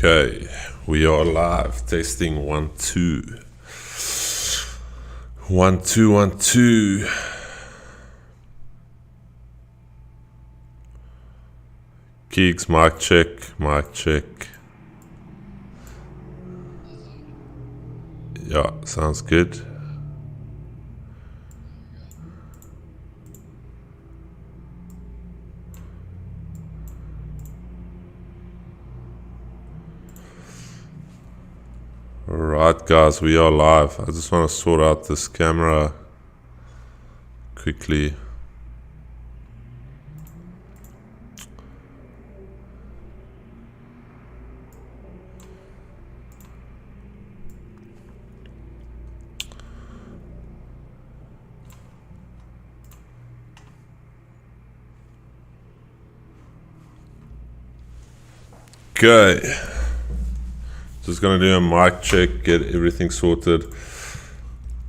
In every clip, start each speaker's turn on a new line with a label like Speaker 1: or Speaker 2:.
Speaker 1: Okay, we are live. Testing 1 2 1 2 1 2. Keeks, mic check, mic check. Yeah, sounds good. Alright guys, we are live. I just want to sort out this camera quickly. Okay. Just gonna do a mic check, get everything sorted.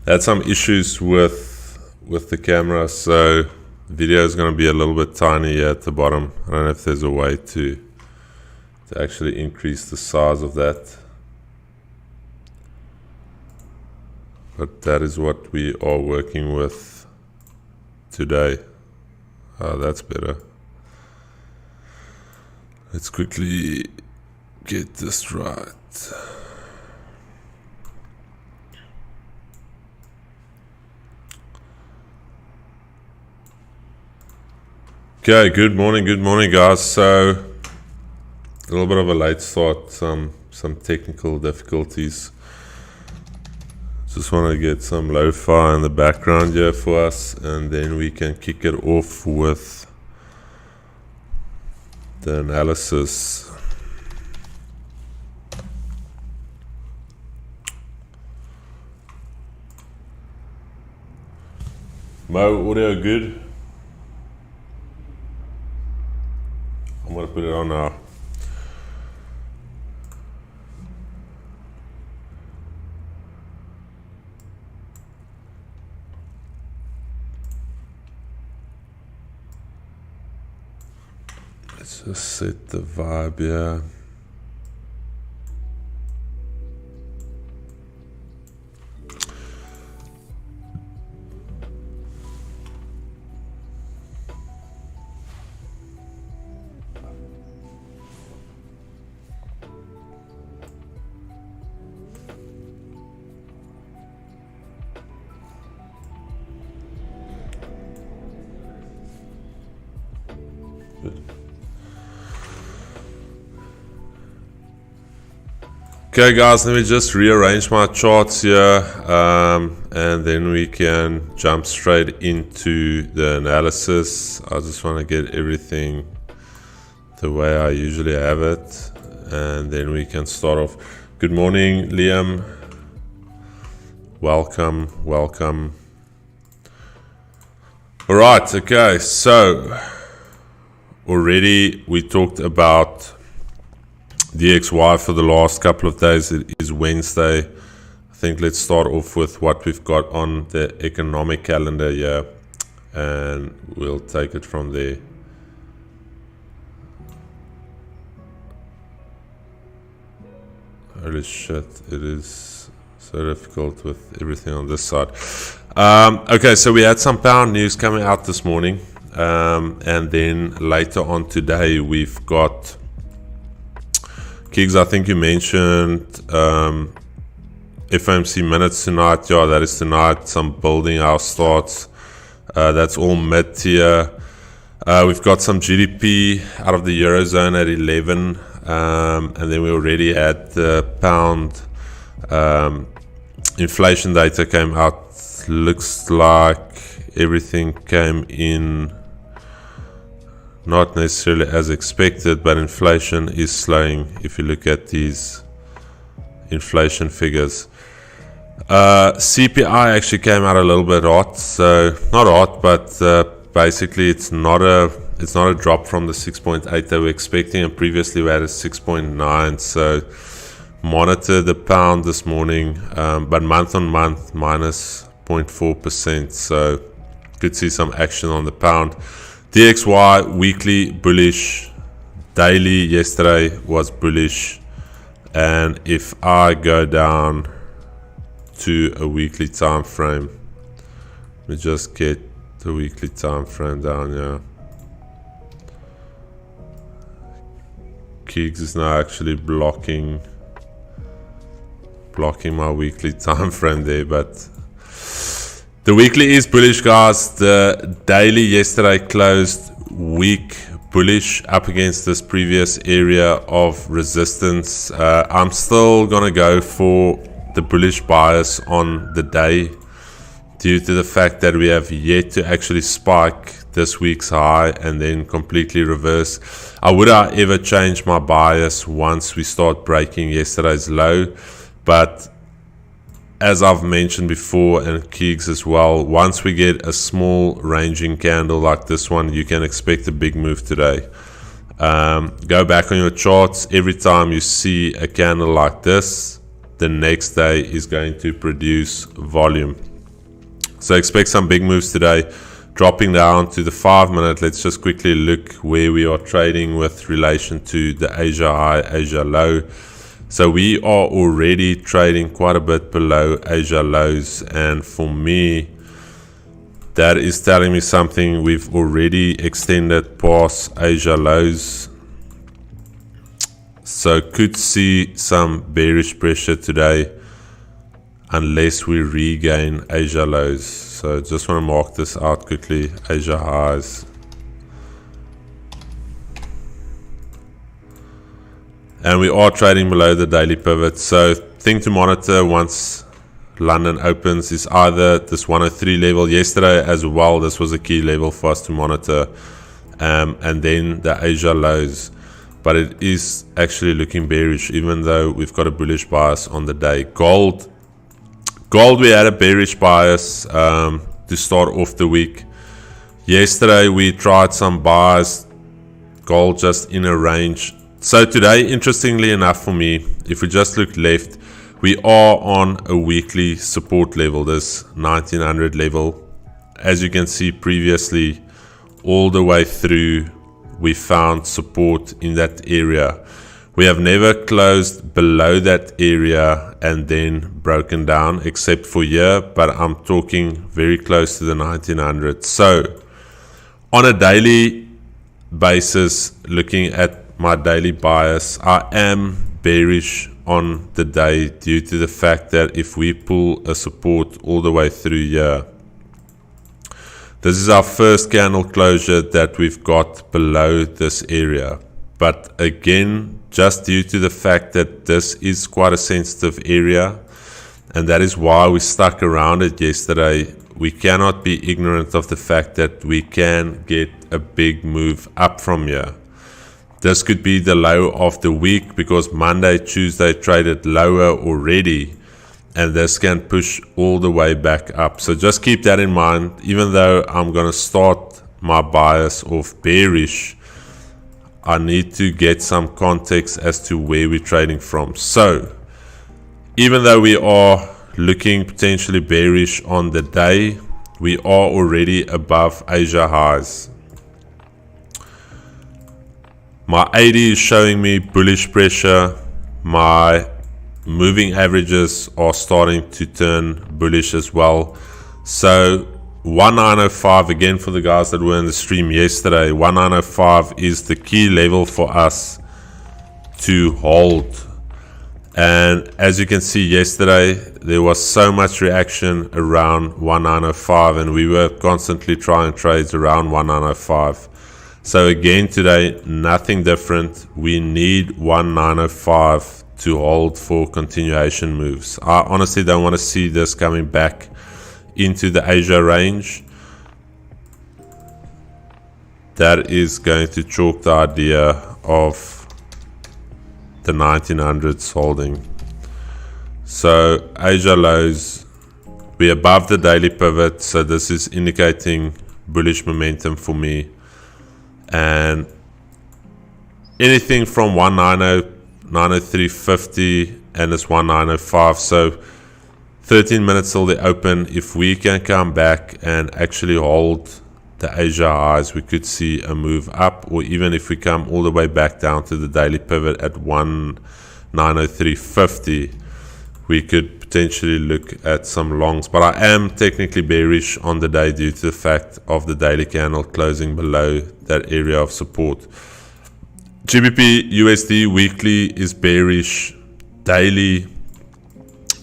Speaker 1: Had some issues with the camera, so the video is gonna be a little bit tiny here at the bottom. I don't know if there's a way to actually increase the size of that, but that is what we are working with today. That's better. Let's quickly get this right. Okay, good morning guys. So a little bit of a late start, some technical difficulties. Just want to get some lo-fi in the background here for us, and then we can kick it off with the analysis. Mo, audio good? I'm gonna put it on now. Let's just set the vibe here. Okay guys, let me just rearrange my charts here, and then we can jump straight into the analysis. I just want to get everything the way I usually have it, and then we can start off. Good morning, Liam. Welcome. Alright, okay, so already we talked about DXY for the last couple of days. It is Wednesday. I think let's start off with what we've got on the economic calendar here, and we'll take it from there. Holy shit, it is so difficult with everything on this side. Okay, so we had some pound news coming out this morning, and then later on today we've got Kiggs, I think you mentioned FOMC minutes tonight. Yeah, that is tonight. Some building house starts. That's all mid-tier. We've got some GDP out of the Eurozone at 11. And then we already had the pound inflation data came out. Looks like everything came in not necessarily as expected, but inflation is slowing if you look at these inflation figures. CPI actually came out a little bit hot, so not hot, but basically it's not a drop from the 6.8 they were expecting, and previously we had a 6.9. so monitor the pound this morning, but month on month minus 0.4%, so could see some action on the pound. DXY weekly bullish, daily yesterday was bullish, And if I go down to a weekly time frame, let me just get the weekly time frame down here. Keegs is now actually blocking my weekly time frame there, but the weekly is bullish, guys. The daily yesterday closed weak bullish up against this previous area of resistance. I'm still gonna go for the bullish bias on the day due to the fact that we have yet to actually spike this week's high and then completely reverse. I would however change my bias once we start breaking yesterday's low, but as I've mentioned before, and Keegs as well, once we get a small ranging candle like this one, you can expect a big move today. Go back on your charts. Every time you see a candle like this, the next day is going to produce volume. So expect some big moves today. Dropping down to the 5-minute, let's just quickly look where we are trading with relation to the Asia high, Asia low. So we are already trading quite a bit below Asia lows, and for me, that is telling me something. We've already extended past Asia lows, so could see some bearish pressure today unless we regain Asia lows. So just want to mark this out quickly. Asia highs. And we are trading below the daily pivot. So thing to monitor once London opens is either this 103 level. Yesterday as well, this was a key level for us to monitor. And then the Asia lows. But it is actually looking bearish, even though we've got a bullish bias on the day. Gold, we had a bearish bias to start off the week. Yesterday we tried some buys. Gold just in a range. So today, interestingly enough for me, if we just look left, we are on a weekly support level, this 1900 level. As you can see previously, all the way through, we found support in that area. We have never closed below that area and then broken down, except for here, but I'm talking very close to the 1900. So on a daily basis, looking at my daily bias, I am bearish on the day due to the fact that if we pull a support all the way through here, this is our first candle closure that we've got below this area. But again, just due to the fact that this is quite a sensitive area, and that is why we stuck around it yesterday, we cannot be ignorant of the fact that we can get a big move up from here. This could be the low of the week because Monday, Tuesday traded lower already, and this can push all the way back up. So just keep that in mind. Even though I'm going to start my bias off bearish, I need to get some context as to where we're trading from. So even though we are looking potentially bearish on the day, we are already above Asia highs. My 80 is showing me bullish pressure. My moving averages are starting to turn bullish as well. So 1905, again for the guys that were in the stream yesterday, 1905 is the key level for us to hold. And as you can see yesterday, there was so much reaction around 1905, and we were constantly trying trades around 1905. So again today, nothing different. We need 1905 to hold for continuation moves. I honestly don't want to see this coming back into the Asia range. That is going to chalk the idea of the 1900s holding. So Asia lows, we're above the daily pivot, so this is indicating bullish momentum for me. And anything from 190, 903.50 and it's 1905, so 13 minutes till they open. If we can come back and actually hold the Asia highs, we could see a move up, or even if we come all the way back down to the daily pivot at 1 903.50, we could potentially look at some longs, but I am technically bearish on the day due to the fact of the daily candle closing below that area of support. GBP USD weekly is bearish, daily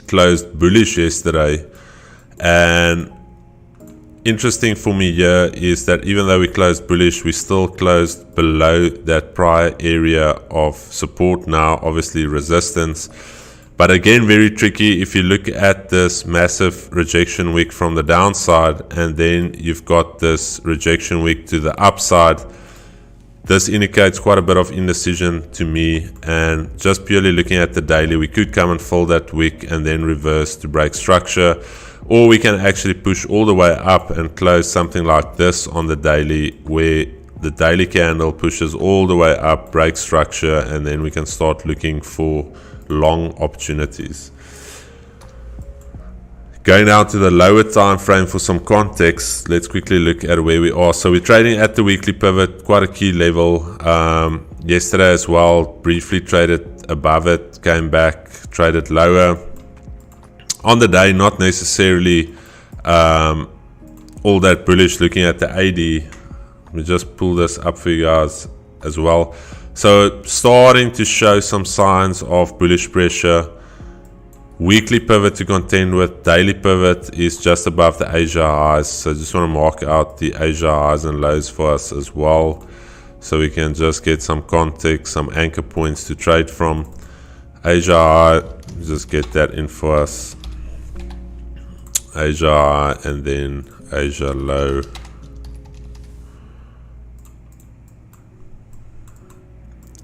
Speaker 1: closed bullish yesterday, and interesting for me here is that even though we closed bullish, we still closed below that prior area of support, now obviously resistance. But again, very tricky if you look at this massive rejection wick from the downside and then you've got this rejection wick to the upside. This indicates quite a bit of indecision to me, and just purely looking at the daily, we could come and fill that wick and then reverse to break structure, or we can actually push all the way up and close something like this on the daily, where the daily candle pushes all the way up, breaks structure, and then we can start looking for long opportunities. Going down to the lower time frame for some context, let's quickly look at where we are. So we're trading at the weekly pivot, quite a key level. Yesterday as well, briefly traded above it, came back, traded lower. On the day, not necessarily all that bullish. Looking at the AD, let me just pull this up for you guys as well. So starting to show some signs of bullish pressure. Weekly pivot to contend with. Daily pivot is just above the Asia highs. So just want to mark out the Asia highs and lows for us as well, so we can just get some context, some anchor points to trade from. Asia high, just get that in for us. Asia high and then Asia low.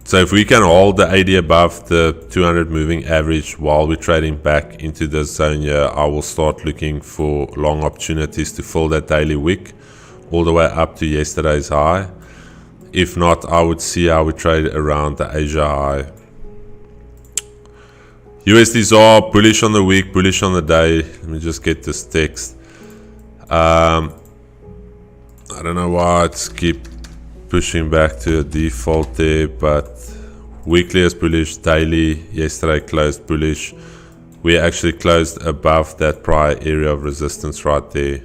Speaker 1: So if we can hold the AD above the 200 moving average while we're trading back into this zone here, I will start looking for long opportunities to fill that daily wick all the way up to yesterday's high. If not, I would see how we trade around the Asia high. USD ZAR, bullish on the week, bullish on the day. Let me just get this text. I don't know why it's keep pushing back to a default there, but weekly is bullish, daily yesterday closed bullish. We actually closed above that prior area of resistance right there.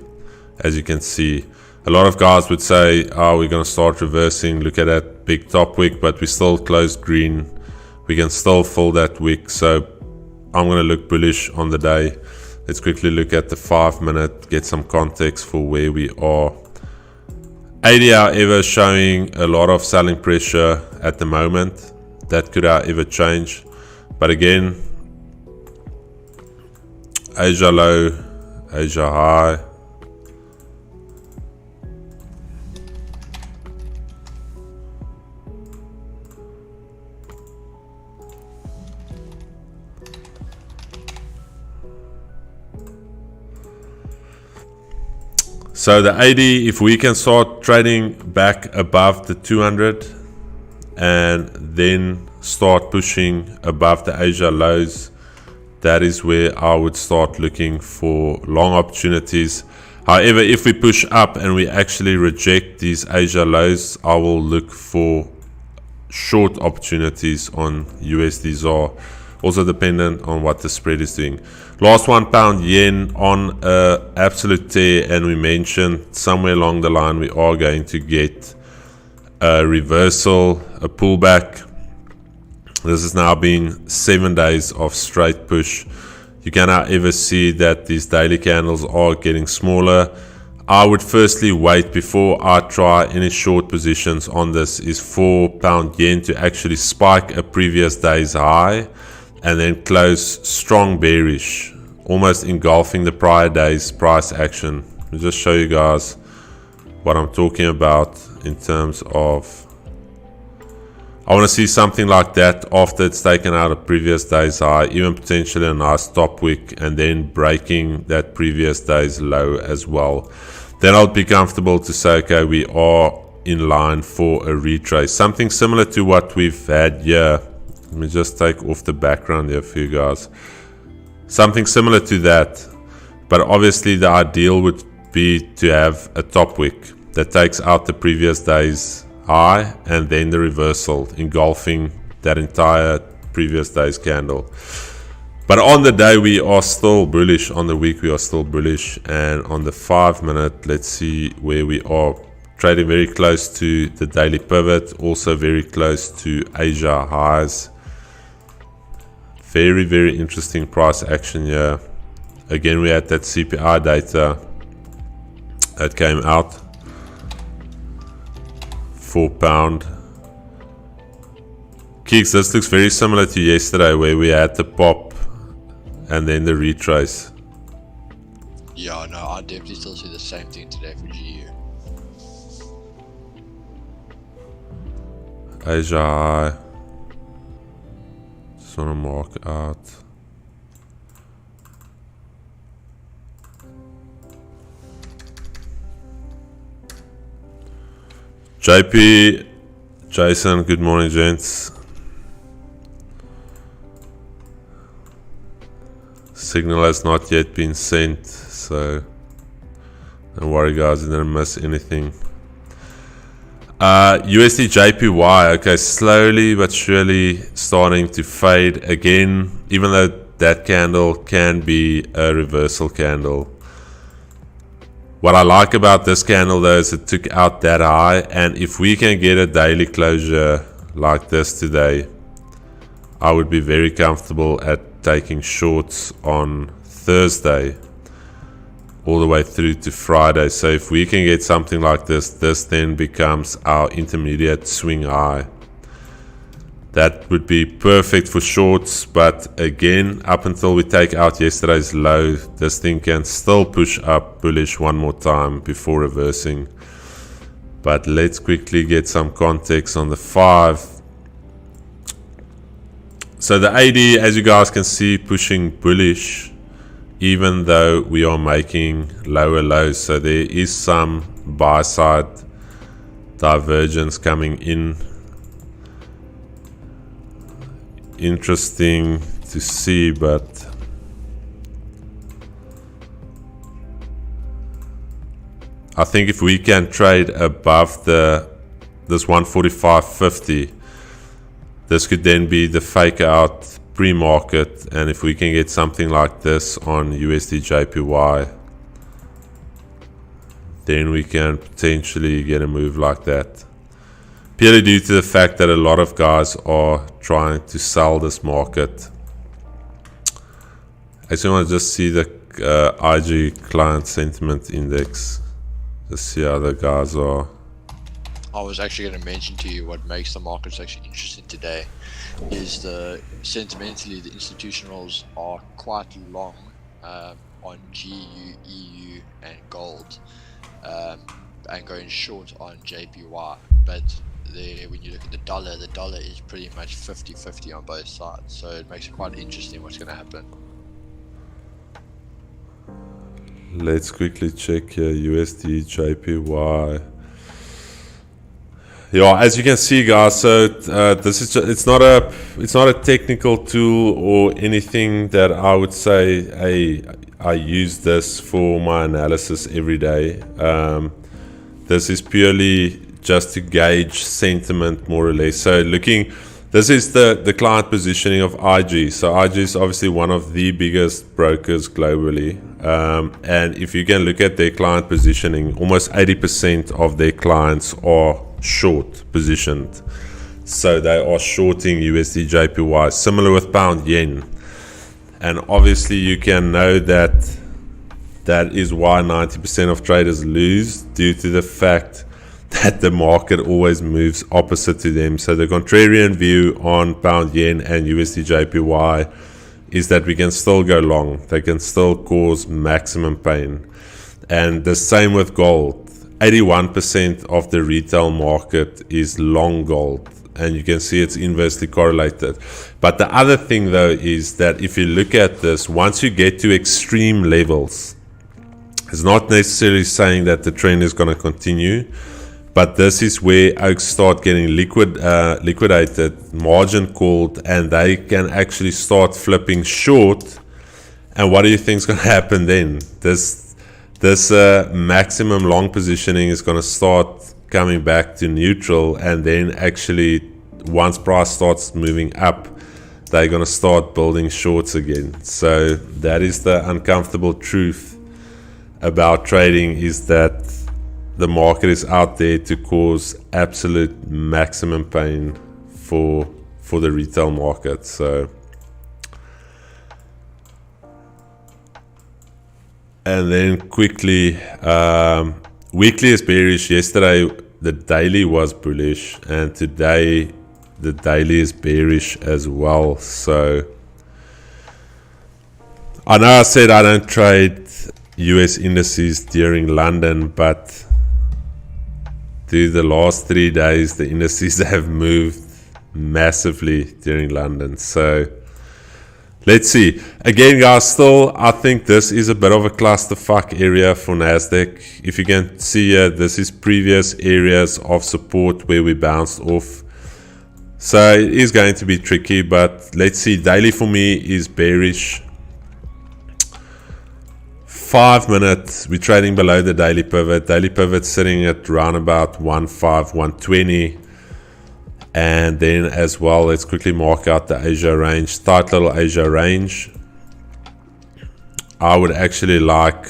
Speaker 1: As you can see, a lot of guys would say, oh, we're going to start reversing, look at that big top wick, but we still closed green. We can still fill that wick, so I'm going to look bullish on the day. Let's quickly look at the 5 minute, get some context for where we are. AD, however, showing a lot of selling pressure at the moment. That could, however, change. But again, Asia low, Asia high. So the AD, if we can start trading back above the 200 and then start pushing above the Asia lows, that is where I would start looking for long opportunities. However, if we push up and we actually reject these Asia lows, I will look for short opportunities on USD ZAR, also dependent on what the spread is doing. Last £1 yen on absolute tear, and we mentioned somewhere along the line we are going to get a reversal, a pullback. This has now been 7 days of straight push. You can however see that these daily candles are getting smaller. I would firstly wait before I try any short positions on this is £4 yen to actually spike a previous day's high and then close strong bearish, almost engulfing the prior day's price action. I'll just show you guys what I'm talking about in terms of, I want to see something like that after it's taken out a previous day's high, even potentially a nice top wick, and then breaking that previous day's low as well. Then I'll be comfortable to say, okay, we are in line for a retrace, something similar to what we've had here. Let me just take off the background here for you guys. Something similar to that, but obviously the ideal would be to have a top wick that takes out the previous day's high and then the reversal, engulfing that entire previous day's candle. But on the day we are still bullish, on the week we are still bullish, and on the 5 minute, let's see where we are. Trading very close to the daily pivot, also very close to Asia highs. Very, very interesting price action here. Again, we had that CPI data that came out. £4. Keeks, this looks very similar to yesterday where we had the pop and then the retrace.
Speaker 2: Yeah, no, I definitely still see the same thing today for GU.
Speaker 1: Asia high. Just want to mark out. JP, Jason, good morning, gents. Signal has not yet been sent, so don't worry, guys, you didn't miss anything. USD JPY, okay, slowly but surely starting to fade again, even though that candle can be a reversal candle. What I like about this candle though is it took out that high, and if we can get a daily closure like this today, I would be very comfortable at taking shorts on Thursday all the way through to Friday. So if we can get something like this, this then becomes our intermediate swing high. That would be perfect for shorts, but again, up until we take out yesterday's low, this thing can still push up bullish one more time before reversing. But let's quickly get some context on the 5. So the AD, as you guys can see, pushing bullish, even though we are making lower lows. So there is some buy side divergence coming in. Interesting to see, but I think if we can trade above this 145.50, this could then be the fake out pre-market, and if we can get something like this on USD JPY, then we can potentially get a move like that. Purely due to the fact that a lot of guys are trying to sell this market. I just want to just see the IG client sentiment index. Just see how the guys are.
Speaker 2: I was actually going to mention to you what makes the markets actually interesting today is sentimentally the institutionals are quite long on GU, EU and gold, and going short on JPY. But when you look at the dollar is pretty much 50-50 on both sides. So it makes it quite interesting what's going to happen.
Speaker 1: Let's quickly check here, USD JPY. Yeah, as you can see, guys, so this is it's not a technical tool or anything that I would say I use this for my analysis every day. This is purely just to gauge sentiment, more or less. So this is the client positioning of IG. So IG is obviously one of the biggest brokers globally, and if you can look at their client positioning, almost 80% of their clients are short positioned. So they are shorting USD JPY, similar with pound yen. And obviously you can know that is why 90% of traders lose, due to the fact that the market always moves opposite to them. So the contrarian view on pound yen and USD JPY is that we can still go long. They can still cause maximum pain. And the same with gold. 81% of the retail market is long gold, and you can see it's inversely correlated. But the other thing though is that if you look at this, once you get to extreme levels, it's not necessarily saying that the trend is going to continue, but this is where oaks start getting liquidated, margin called, and they can actually start flipping short. And what do you think is going to happen then? This maximum long positioning is going to start coming back to neutral, and then actually once price starts moving up, they're going to start building shorts again. So that is the uncomfortable truth about trading, is that the market is out there to cause absolute maximum pain for the retail market. So, and then quickly, weekly is bearish. Yesterday the daily was bullish, and today the daily is bearish as well. So I know I said I don't trade US indices during London, but dude, the last 3 days the indices have moved massively during London. So let's see. Again, guys, still I think this is a bit of a clusterfuck area for Nasdaq. If you can see here, this is previous areas of support where we bounced off. So it is going to be tricky, but let's see. Daily for me is bearish. 5 minutes, we're trading below the daily pivot. Daily pivot sitting at around about 1.5, 120. And then as well, let's quickly mark out the Asia range. Tight little Asia range. I would actually like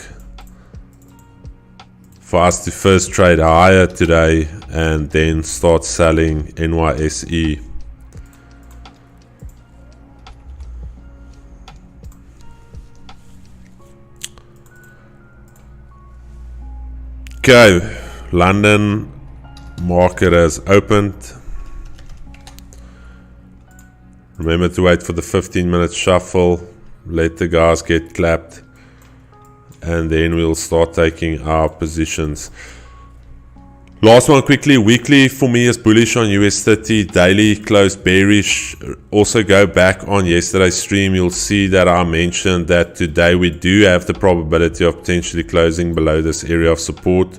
Speaker 1: for us to first trade higher today and then start selling NYSE. Okay, London market has opened. Remember to wait for the 15-minute shuffle, let the guys get clapped, and then we'll start taking our positions. Last one quickly, weekly for me is bullish on US 30, daily closed bearish. Also go back on yesterday's stream, you'll see that I mentioned that today we do have the probability of potentially closing below this area of support.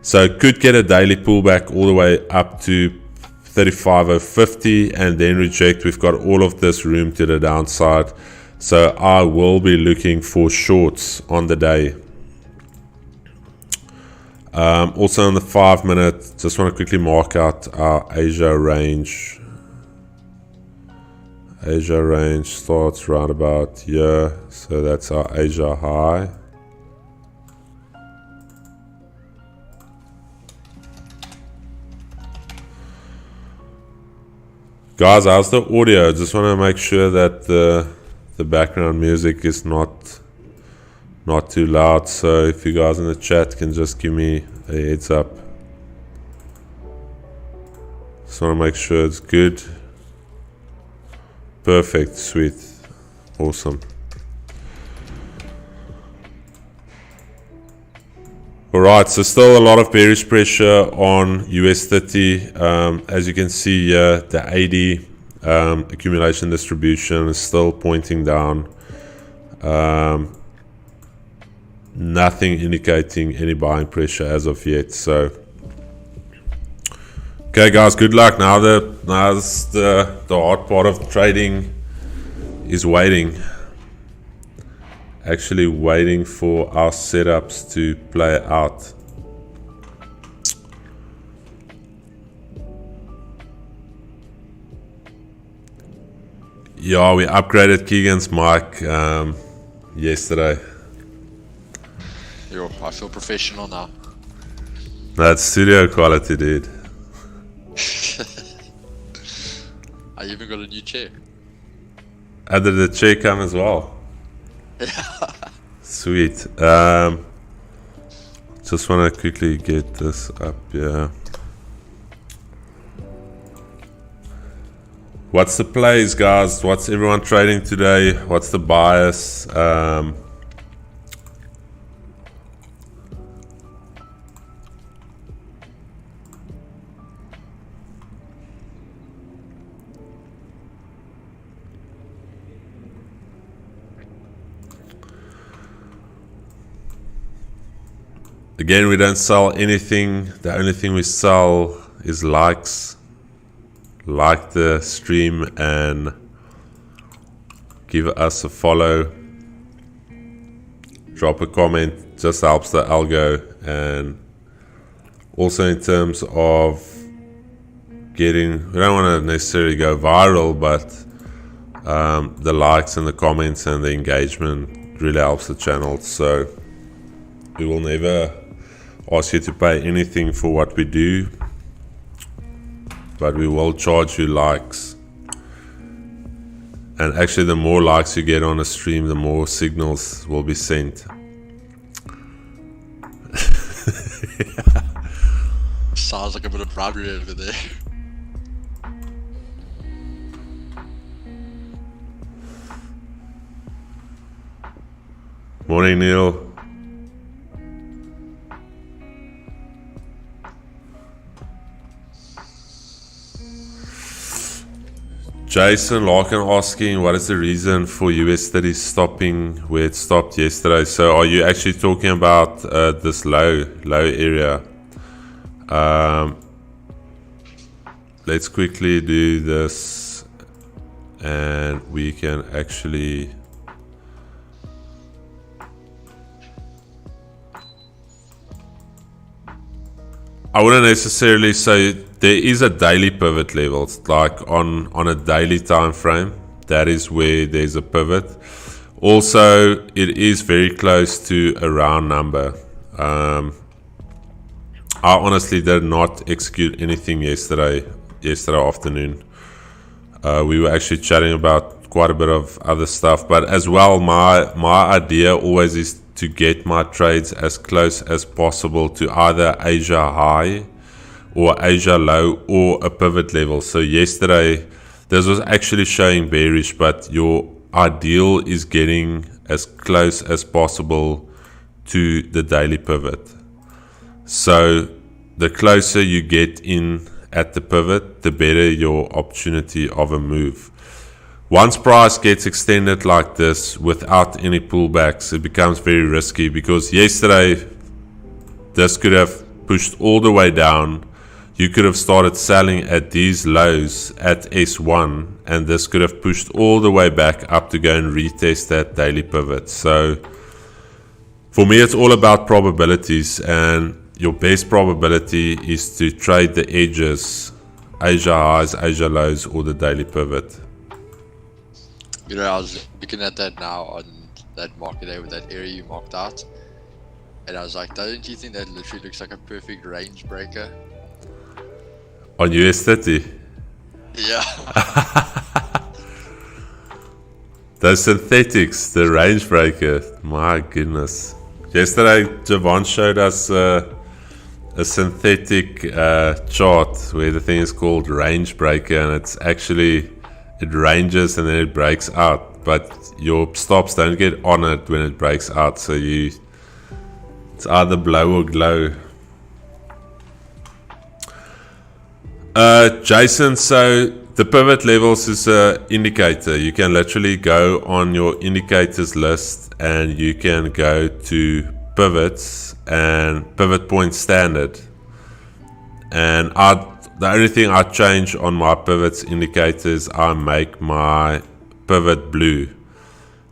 Speaker 1: So could get a daily pullback all the way up to 35.050 and then reject. We've got all of this room to the downside. So I will be looking for shorts on the day. Also on the 5 minute, just want to quickly mark out our Asia range. Asia range starts right about here, so that's our Asia high. Guys, how's the audio? Just want to make sure that the background music is not too loud, so if you guys in the chat can just give me a heads up. Just want to make sure it's good. Perfect, sweet, awesome. Alright, so still a lot of bearish pressure on US 30. As you can see here, the 80 accumulation distribution is still pointing down. Nothing indicating any buying pressure as of yet. So okay guys, good luck. Now the hard part of trading is waiting. Actually waiting for our setups to play out. Yeah, we upgraded Keegan's mic yesterday.
Speaker 2: I feel professional now.
Speaker 1: That's studio quality, dude.
Speaker 2: I even got a new chair.
Speaker 1: Did the chair come as well? Sweet. Just want to quickly get this up here. What's the plays, guys? What's everyone trading today? What's the bias? Again, we don't sell anything. The only thing we sell is likes. Like the stream and give us a follow. Drop a comment. Just helps the algo. And also in terms of getting, we don't want to necessarily go viral, but The likes and the comments and the engagement really helps the channel. So we will never ask you to pay anything for what we do, but we will charge you likes. And actually, the more likes you get on a stream, the more signals will be sent.
Speaker 2: Sounds like a bit of bribery over there.
Speaker 1: Morning, Neil. Jason Larkin asking, what is the reason for US30 stopping where it stopped yesterday? So are you actually talking about this low area? Let's quickly do this and we can actually I wouldn't necessarily say there is a daily pivot level. It's like on a daily time frame, that is where there's a pivot. Also, it is very close to a round number. I honestly did not execute anything yesterday afternoon. We were actually chatting about quite a bit of other stuff, but as well, my idea always is to get my trades as close as possible to either Asia high or Asia low or a pivot level. So yesterday this was actually showing bearish, but your ideal is getting as close as possible to the daily pivot. So the closer you get in at the pivot, the better your opportunity of a move. Once price gets extended like this without any pullbacks, it becomes very risky, because yesterday this could have pushed all the way down. You could have started selling at these lows at S1, and this could have pushed all the way back up to go and retest that daily pivot. So for me, it's all about probabilities, and your best probability is to trade the edges, Asia highs, Asia lows, or the daily pivot.
Speaker 2: You know, I was looking at that now on that market day with that area you marked out, and I was like, don't you think that literally looks like a perfect range breaker?
Speaker 1: On US30?
Speaker 2: Yeah.
Speaker 1: Those synthetics, the range breaker, my goodness. Yesterday, Javon showed us a synthetic chart where the thing is called range breaker, and it's actually, it ranges and then it breaks out, but your stops don't get on it when it breaks out, so it's either blow or glow. Jason, so the pivot levels is an indicator. You can literally go on your indicators list and you can go to pivots and pivot point standard, and the only thing I change on my pivots indicators, I make my pivot blue,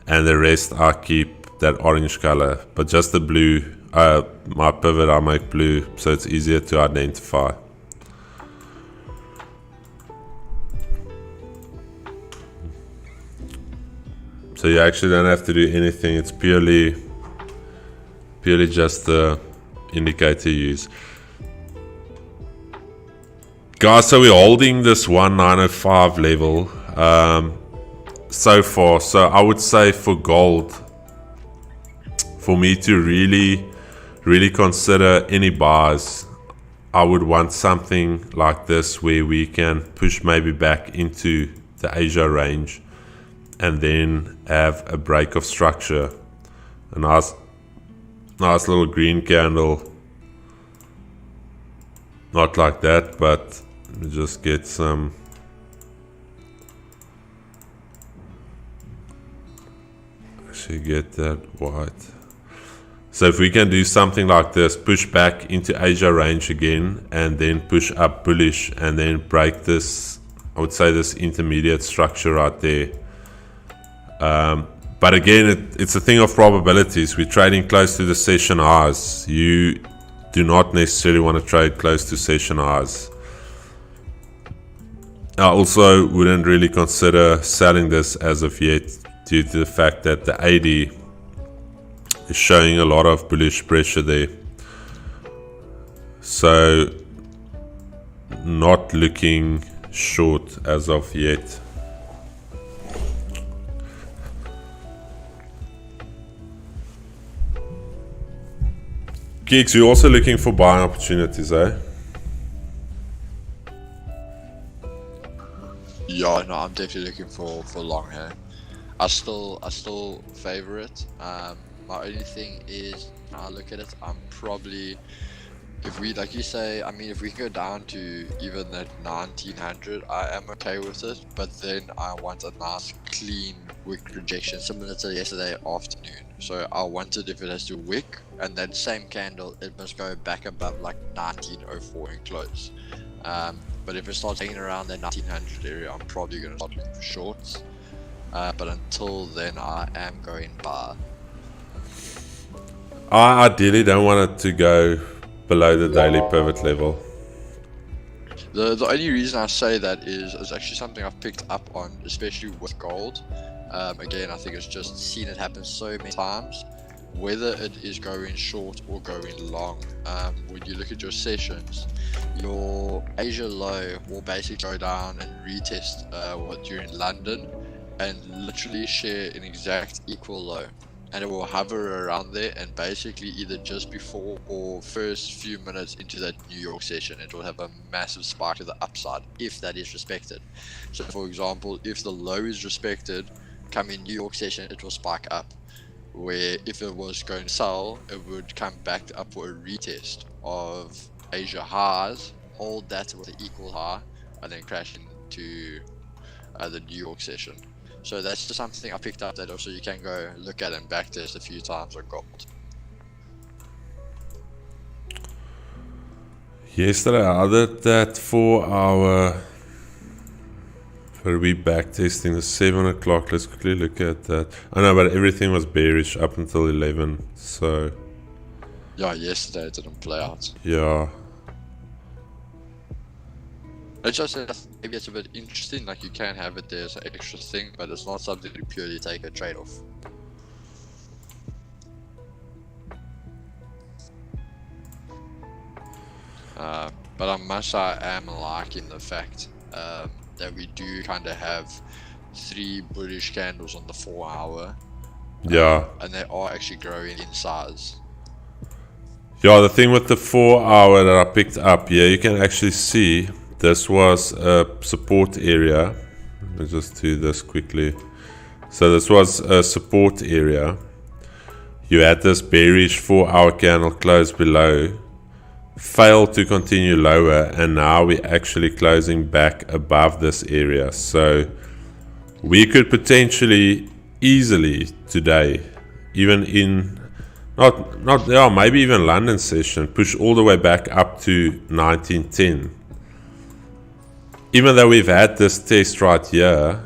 Speaker 1: and the rest I keep that orange color, but just the blue, my pivot I make blue, so it's easier to identify. So you actually don't have to do anything, it's purely just the indicator you use. Guys, so we're holding this 1905 level so far. So I would say for gold, for me to really consider any buys, I would want something like this where we can push maybe back into the Asia range and then have a break of structure. A nice little green candle, not like that, but just get some actually get that white. So if we can do something like this, push back into Asia range again and then push up bullish and then break this, I would say this intermediate structure right there. But again, it's a thing of probabilities. We're trading close to the session highs. You do not necessarily want to trade close to session highs. I also wouldn't really consider selling this as of yet due to the fact that the 80 is showing a lot of bullish pressure there. So not looking short as of yet. Geeks, you're also looking for buying opportunities, eh?
Speaker 2: Yeah, no, I'm definitely looking for long here. I still favor it. My only thing is, when I look at it, I'm probably, if we, like you say, I mean, if we can go down to even that 1900, I am okay with it. But then I want a nice clean wick rejection, similar to yesterday afternoon. So I wanted, if it has to wick, and then same candle, it must go back above like 1904 and close. But if it starts hanging around that 1900 area, I'm probably going to start looking for shorts. But until then, I am going buy.
Speaker 1: I ideally don't want it to go below the daily pivot level.
Speaker 2: The only reason I say that is actually something I've picked up on, especially with gold. Again, I think it's just seen it happen so many times. Whether it is going short or going long, when you look at your sessions, your Asia low will basically go down and retest what you're in London and literally share an exact equal low, and it will hover around there, and basically either just before or first few minutes into that New York session, it will have a massive spike to the upside if that is respected. So for example, if the low is respected, come in New York session, it will spike up. Where if it was going to sell, it would come back up for a retest of Asia highs, hold that with an equal high, and then crash into the New York session. So that's just something I picked up that also you can go look at and backtest a few times on gold.
Speaker 1: Yesterday I did that 4 hour for we backtesting the 7 o'clock. Let's quickly look at that. I know, but everything was bearish up until 11. So
Speaker 2: yeah, yesterday it didn't play out.
Speaker 1: Yeah.
Speaker 2: It's just maybe it's a bit interesting. Like you can have it there as an extra thing, but it's not something to purely take a trade off. But I must say I am liking the fact that we do kind of have 3 bullish candles on the 4 hour.
Speaker 1: Yeah.
Speaker 2: And they are actually growing in size.
Speaker 1: Yeah, the thing with the 4 hour that I picked up, yeah, you can actually see this was a support area. Let me just do this quickly. So this was a support area. You had this bearish 4 hour candle close below, failed to continue lower, and now we're actually closing back above this area. So we could potentially easily today, even in maybe even London session, push all the way back up to 1910. Even though we've had this test right here,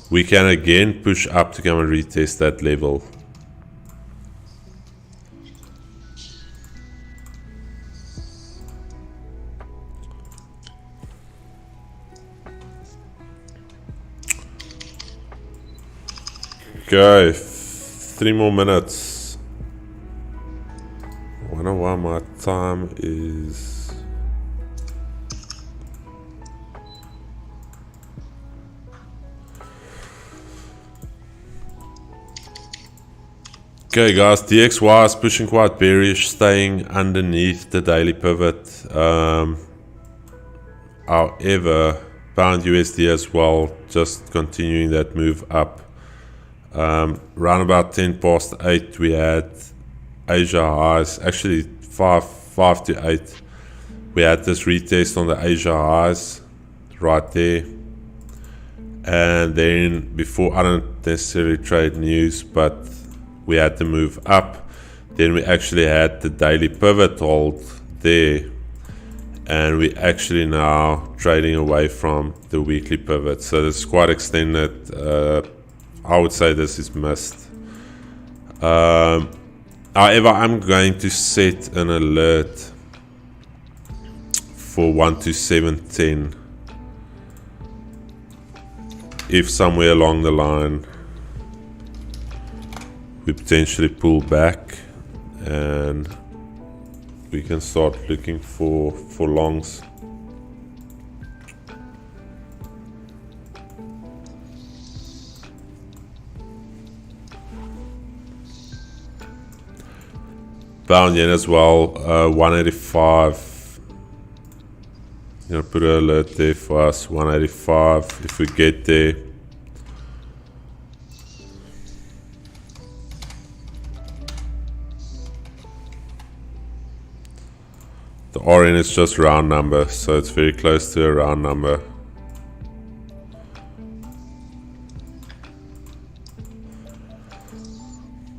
Speaker 1: we can again push up to come and retest that level. Okay, 3 more minutes. I wonder why my time is... Okay guys, DXY is pushing quite bearish, staying underneath the daily pivot. However, pound USD as well, just continuing that move up. Round about 10 past 8 we had Asia highs, actually 5 to 8. We had this retest on the Asia highs right there. And then before, I don't necessarily trade news, but we had to move up. Then we actually had the daily pivot hold there, and we actually now trading away from the weekly pivot. So this is quite extended. I would say this is missed. However, I'm going to set an alert for 127.10. If somewhere along the line we potentially pull back, and we can start looking for longs. Pound yen as well, 185. Gonna put an alert there for us, 185. If we get there, the RN is just round number, so it's very close to a round number.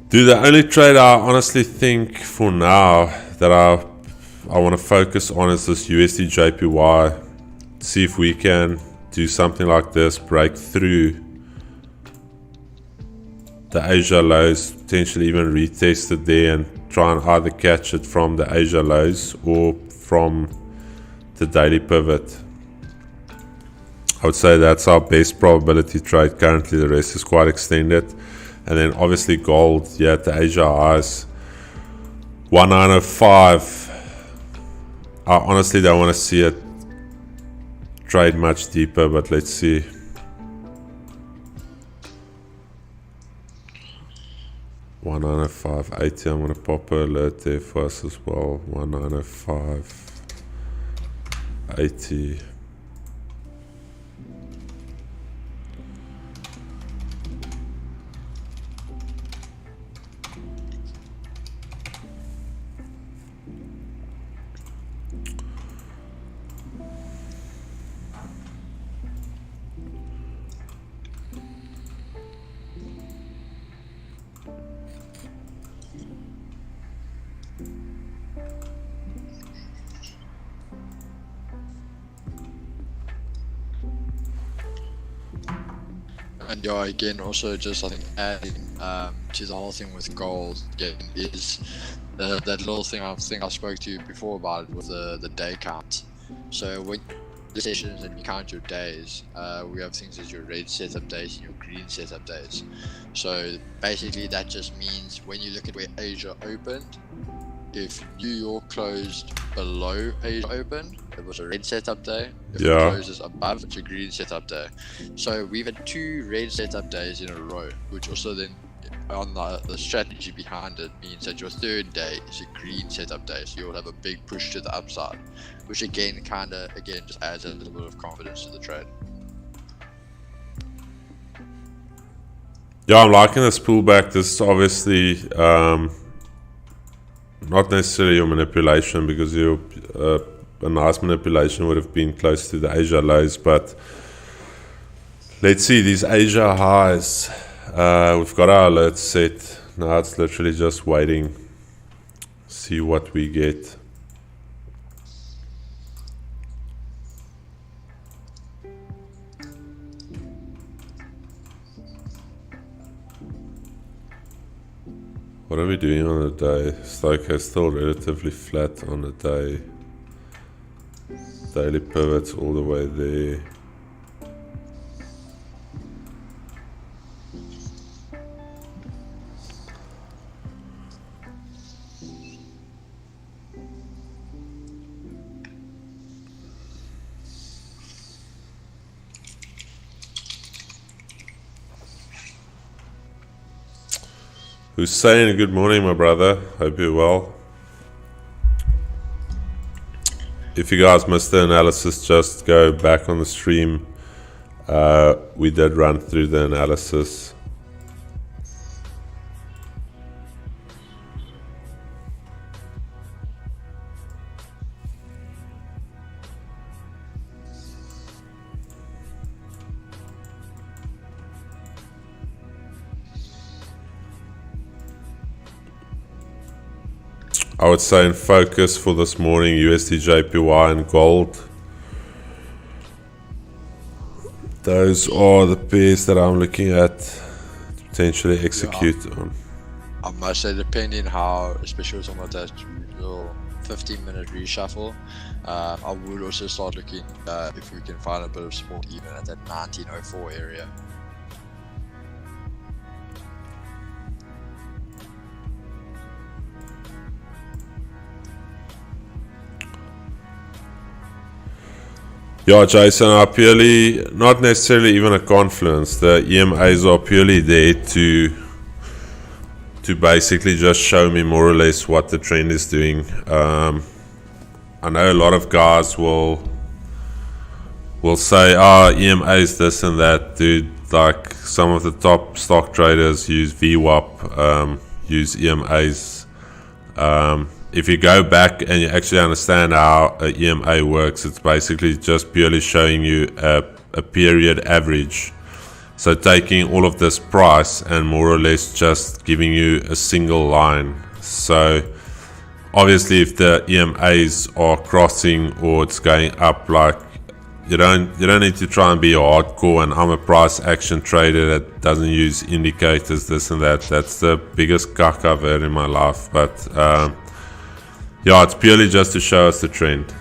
Speaker 1: Dude, the only trade I honestly think for now that I want to focus on is this USD JPY. See if we can do something like this, break through the Asia lows, potentially even retest it there and try and either catch it from the Asia lows or from the daily pivot. I would say that's our best probability trade currently. The rest is quite extended. And then obviously gold, yeah, at the Asia highs, 1905. I honestly don't want to see it trade much deeper, but let's see. $195.80. I'm going to pop an alert there for us as well. $195.80.
Speaker 2: And yeah, again, also just I think adding to the whole thing with gold again is that little thing I think I spoke to you before about with the day count. So when the sessions and you count your days, we have things as your red setup days and your green setup days. So basically that just means when you look at where Asia opened, if New York closed below Asia open, it was a red setup day. If it closes above, it's a green setup day. So we've had 2 red setup days in a row, which also then on the strategy behind it means that your third day is a green setup day. So you'll have a big push to the upside, which again just adds a little bit of confidence to the trade.
Speaker 1: Yeah, I'm liking this pullback. This is obviously not necessarily your manipulation, because a nice manipulation would have been close to the Asia lows, but let's see these Asia highs. We've got our alerts set. Now it's literally just waiting, see what we get. What are we doing on the day? Stoke is still relatively flat on the day. Daily pivots all the way there. Hussein, good morning, my brother. Hope you're well. If you guys missed the analysis, just go back on the stream. We did run through the analysis. I would say in focus for this morning, USD JPY and gold. Those are the pairs that I'm looking at to potentially execute on.
Speaker 2: I must say, depending how, especially with some of that 15-minute reshuffle. I would also start looking if we can find a bit of support even at that 1904 area.
Speaker 1: Yeah, Jason, are purely, not necessarily even a confluence. The EMAs are purely there to basically just show me more or less what the trend is doing. I know a lot of guys will say, EMA is this and that, dude. Like some of the top stock traders use VWAP, use EMAs. If you go back and you actually understand how a EMA works, it's basically just purely showing you a period average. So taking all of this price and more or less just giving you a single line. So obviously if the EMAs are crossing or it's going up, like you don't need to try and be hardcore and I'm a price action trader that doesn't use indicators, this and that. That's the biggest cuck I've heard in my life. But yeah, it's purely just to show us the trend.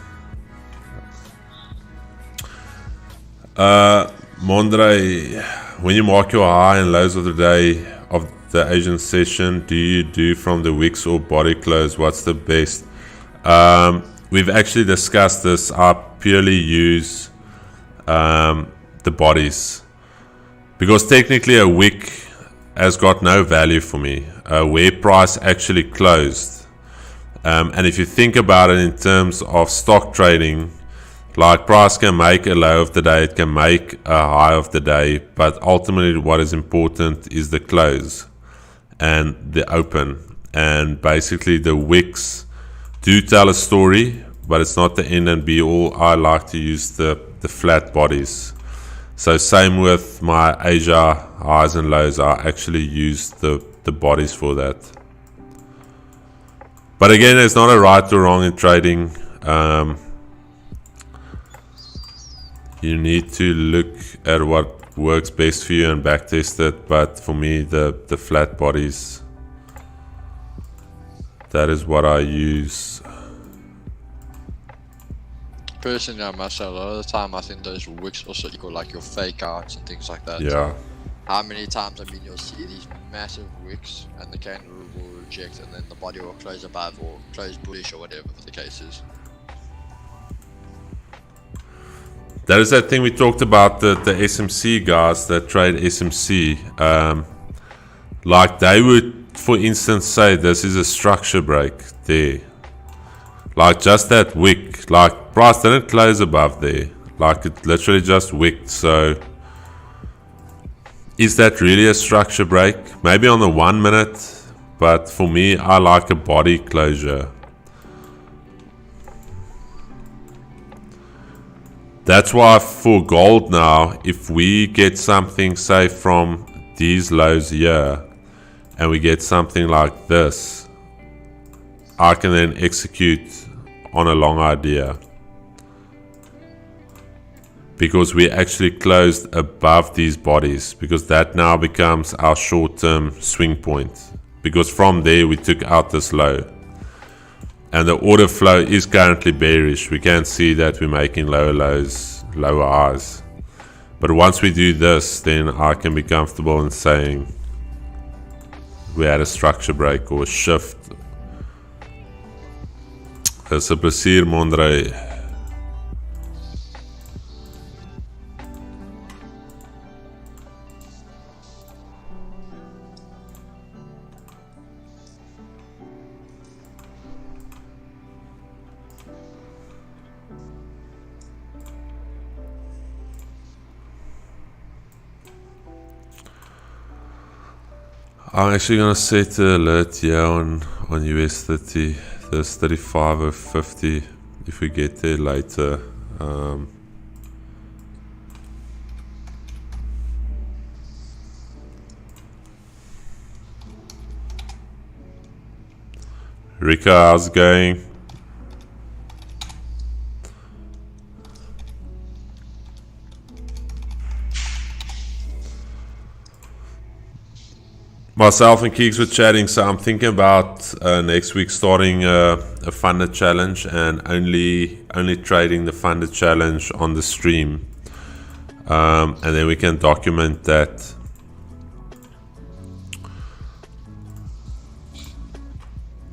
Speaker 1: Mondre, when you mark your high and lows of the day of the Asian session, do you do from the wicks or body close? What's the best? We've actually discussed this. I purely use the bodies because technically a wick has got no value for me. Where price actually closed. And if you think about it in terms of stock trading, like price can make a low of the day, it can make a high of the day, but ultimately what is important is the close and the open. And basically the wicks do tell a story, but it's not the end and be all. I like to use the flat bodies. So same with my Asia highs and lows, I actually use the bodies for that. But again, there's not a right or wrong in trading. You need to look at what works best for you and backtest it. But for me, the flat bodies, that is what I use.
Speaker 2: Personally, I must say, a lot of the time I think those wicks also equal like your fake outs and things like that.
Speaker 1: Yeah.
Speaker 2: How many times, you'll see these massive wicks and the candle will reject and then the body will close above or close bullish or whatever the case is.
Speaker 1: That is that thing we talked about, the SMC guys that trade SMC. Like they would, for instance, say this is a structure break there. Like just that wick, like price didn't close above there. Like it literally just wicked. So is that really a structure break? Maybe on the 1 minute, but for me, I like a body closure. That's why for gold now, if we get something, say from these lows here, and we get something like this, I can then execute on a long idea. Because we actually closed above these bodies, because that now becomes our short-term swing point. Because from there we took out this low. And the order flow is currently bearish. We can see that we're making lower lows, lower highs. But once we do this, then I can be comfortable in saying we had a structure break or a shift. It's a plesier, Mondre. I'm actually gonna set the alert here on US 30, this 35 or 50 if we get there later. Rika, how's it going? myself and Keeks were chatting, so I'm thinking about next week starting a funded challenge and only trading the funded challenge on the stream, and then we can document that.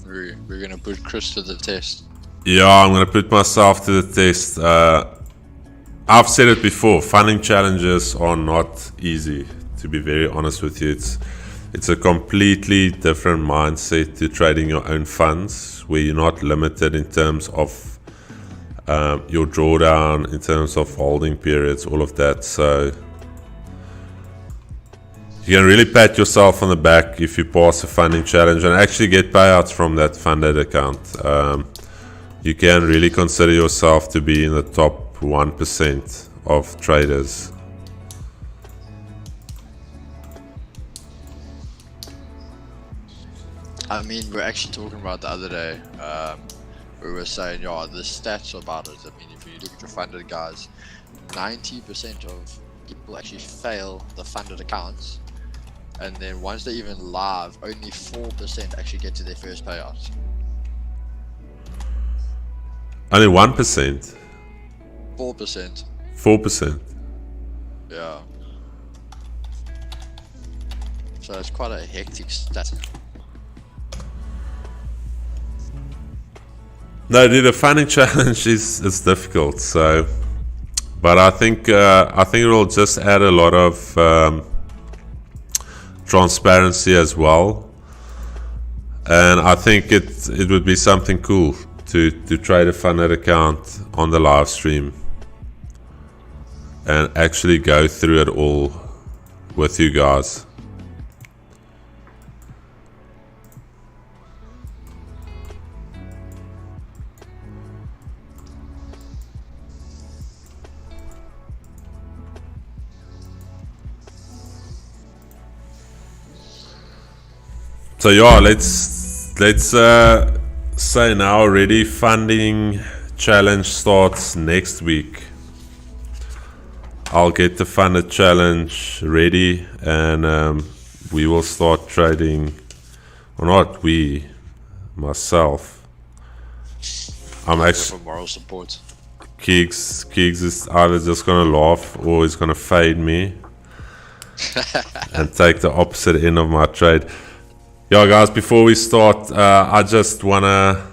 Speaker 2: We're gonna put Chris to the test.
Speaker 1: Yeah, I'm gonna put myself to the test. I've said it before, funding challenges are not easy, to be very honest with you. It's a completely different mindset to trading your own funds, where you're not limited in terms of your drawdown, in terms of holding periods, all of that. So you can really pat yourself on the back if you pass a funding challenge and actually get payouts from that funded account. You can really consider yourself to be in the top 1% of traders.
Speaker 2: I mean, we're actually talking about the other day. We were saying, yeah, the stats about it. I mean, if you look at your funded guys, 90% of people actually fail the funded accounts, and then once they're even live, only 4% actually get to their first payout.
Speaker 1: Only 1%?
Speaker 2: 4%.
Speaker 1: 4%?
Speaker 2: Yeah. So it's quite a hectic stat.
Speaker 1: No, dude, the funding challenge is difficult. So, but I think it will just add a lot of transparency as well, and I think it would be something cool to trade a funded account on the live stream and actually go through it all with you guys. So yeah, let's say now already funding challenge starts next week. I'll get the funded challenge ready, and we will start trading, or not we, myself. I'm actually
Speaker 2: for moral support.
Speaker 1: Keeks is either just gonna laugh or he's gonna fade me and take the opposite end of my trade. Yeah, guys, before we start, I just wanna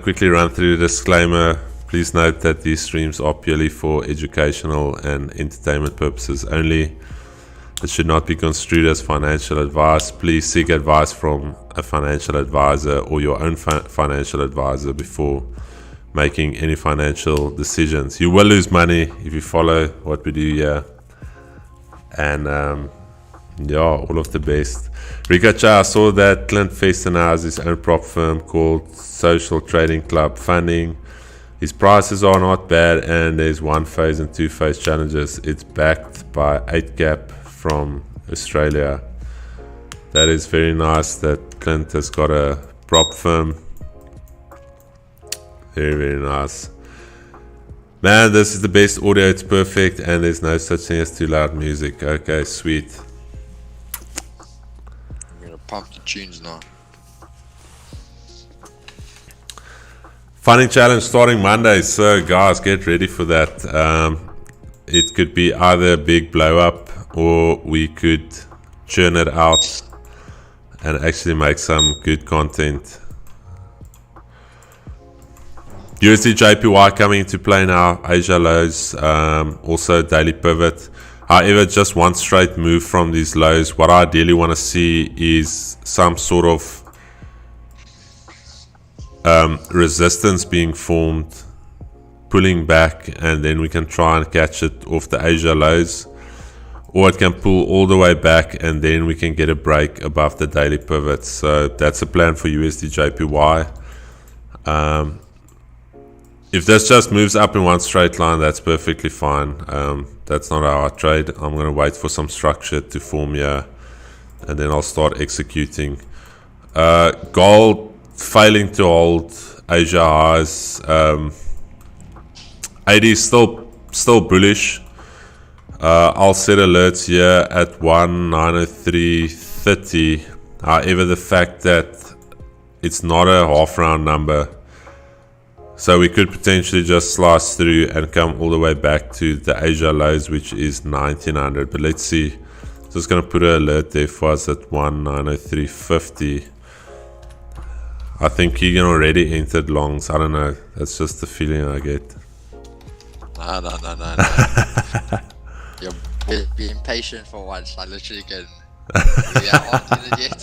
Speaker 1: quickly run through the disclaimer. Please note that these streams are purely for educational and entertainment purposes only. It should not be construed as financial advice. Please seek advice from a financial advisor or your own financial advisor before making any financial decisions. You will lose money if you follow what we do here. And yeah, all of the best. Rikacha, I saw that Clint Festen has his own prop firm called Social Trading Club Funding. His prices are not bad, and there's 1-phase and 2-phase challenges. It's backed by 8-cap from Australia. That is very nice that Clint has got a prop firm. Very, very nice. Man, this is the best audio. It's perfect, and there's no such thing as too loud music. Okay, sweet.
Speaker 2: Pump the tunes now.
Speaker 1: Funding challenge starting Monday, so guys, get ready for that. It could be either a big blow up, or we could churn it out and actually make some good content. USD JPY coming into play now. Asia lows, also daily pivot. However, just one straight move from these lows. What I ideally want to see is some sort of resistance being formed, pulling back, and then we can try and catch it off the Asia lows, or it can pull all the way back and then we can get a break above the daily pivot. So that's a plan for USD JPY. If this just moves up in one straight line, that's perfectly fine. That's not how I trade. I'm going to wait for some structure to form here, and then I'll start executing. Gold failing to hold Asia highs. AD is still bullish. I'll set alerts here at 1,903.30. However, the fact that it's not a half round number, so we could potentially just slice through and come all the way back to the Asia lows, which is 1900. But let's see. Just gonna put an alert there for us at 1,903.50. I think Keegan already entered longs. I don't know. That's just the feeling I get.
Speaker 2: No. You're being patient for once. I literally can. Yeah, aren't in it yet.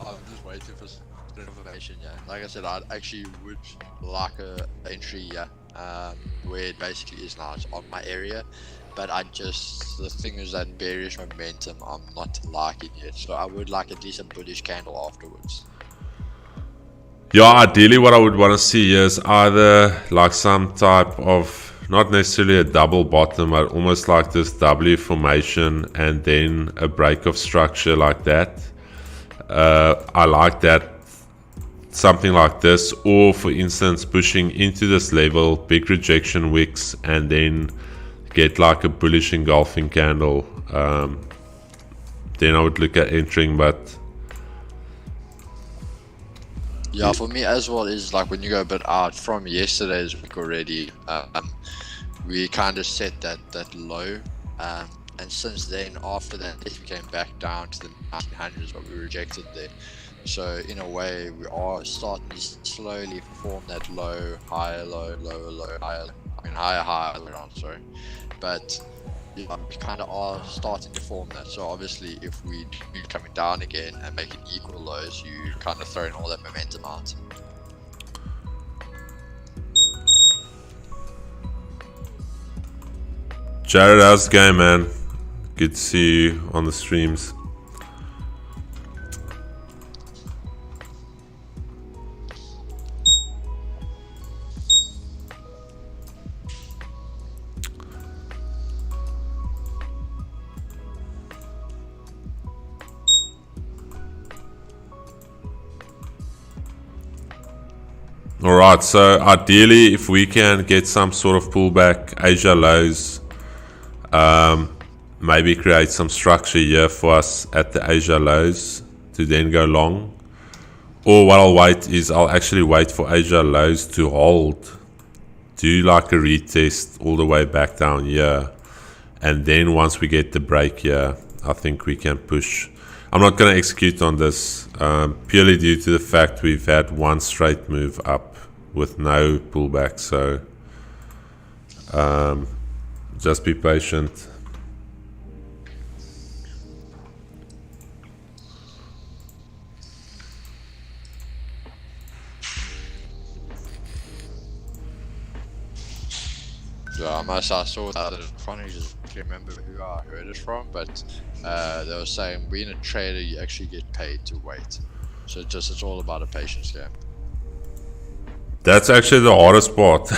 Speaker 2: I'm just waiting for some information. Yeah, like I said, I actually would like a entry. Yeah, where it basically is now. It's on my area, but the thing is that bearish momentum I'm not liking yet. So I would like at least a bullish candle afterwards.
Speaker 1: Yeah, ideally what I would want to see is either like some type of, not necessarily a double bottom, but almost like this W formation and then a break of structure like that. I like that, something like this, or for instance pushing into this level, big rejection wicks, and then get like a bullish engulfing candle. Then I would look at entering, but
Speaker 2: yeah, for me as well is like when you go a bit out from yesterday's week already, we kind of set that low, and since then after that we came back down to the 1900s, but we rejected there. So in a way we are starting to slowly form that low, higher low, lower low, higher, higher low, sorry. But yeah, we kind of are starting to form that. So obviously if we do coming down again and making equal lows, you kind of throwing all that momentum out.
Speaker 1: Jared, how's the game, man? Good to see you on the streams. Alright, so ideally if we can get some sort of pullback, Asia lows, maybe create some structure here for us at the Asia lows to then go long. Or what I'll wait is I'll actually wait for Asia lows to hold, do like a retest all the way back down here, and then once we get the break here, I think we can push. I'm not going to execute on this purely due to the fact we've had one straight move up with no pullback, so just be patient.
Speaker 2: I saw that it's funny, just can't remember who I heard it from, but they were saying being a trader you actually get paid to wait. So it's all about a patience game.
Speaker 1: That's actually the hardest part.